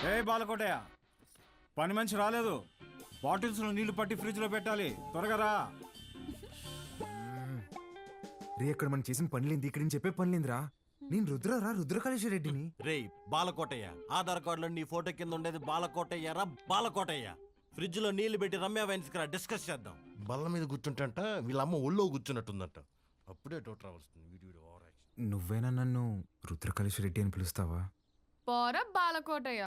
S12: ఏ బాలకోటయ్య, పని మనిషి రాలేదు. బాటిల్స్లో నీళ్లు పట్టి ఫ్రిడ్జ్లో పెట్టాలి, త్వరగా రా.
S9: రే, అక్కడ మనం చేసిన పనిలేంది, ఇక్కడ నేను చెప్పే పనిలేందిరా. నేను రుద్రకాళేశ్వర రెడ్డిని.
S6: రే బాలకోటయ్య, ఆధార్ కార్డులో నీ ఫోటో కింద ఉండేది బాలకోటయ్య రా. బాలకోటయ్య, ఫ్రిడ్జ్ లో నీళ్లు పెట్టి రమ్య వైన్స్ కి డిస్కస్ చేద్దాం.
S8: బల్ల మీద కూర్చుంటంట, వీళ్ళమ్మ ఒళ్ళో కూర్చున్నట్టుందంట. అప్పుడే డౌట్ రావాల్సింది.
S9: నువ్వేనా నన్ను రుద్రకాళేశ్వర రెడ్డి అని పిలుస్తావా?
S13: పోర బాలకోటయ్య.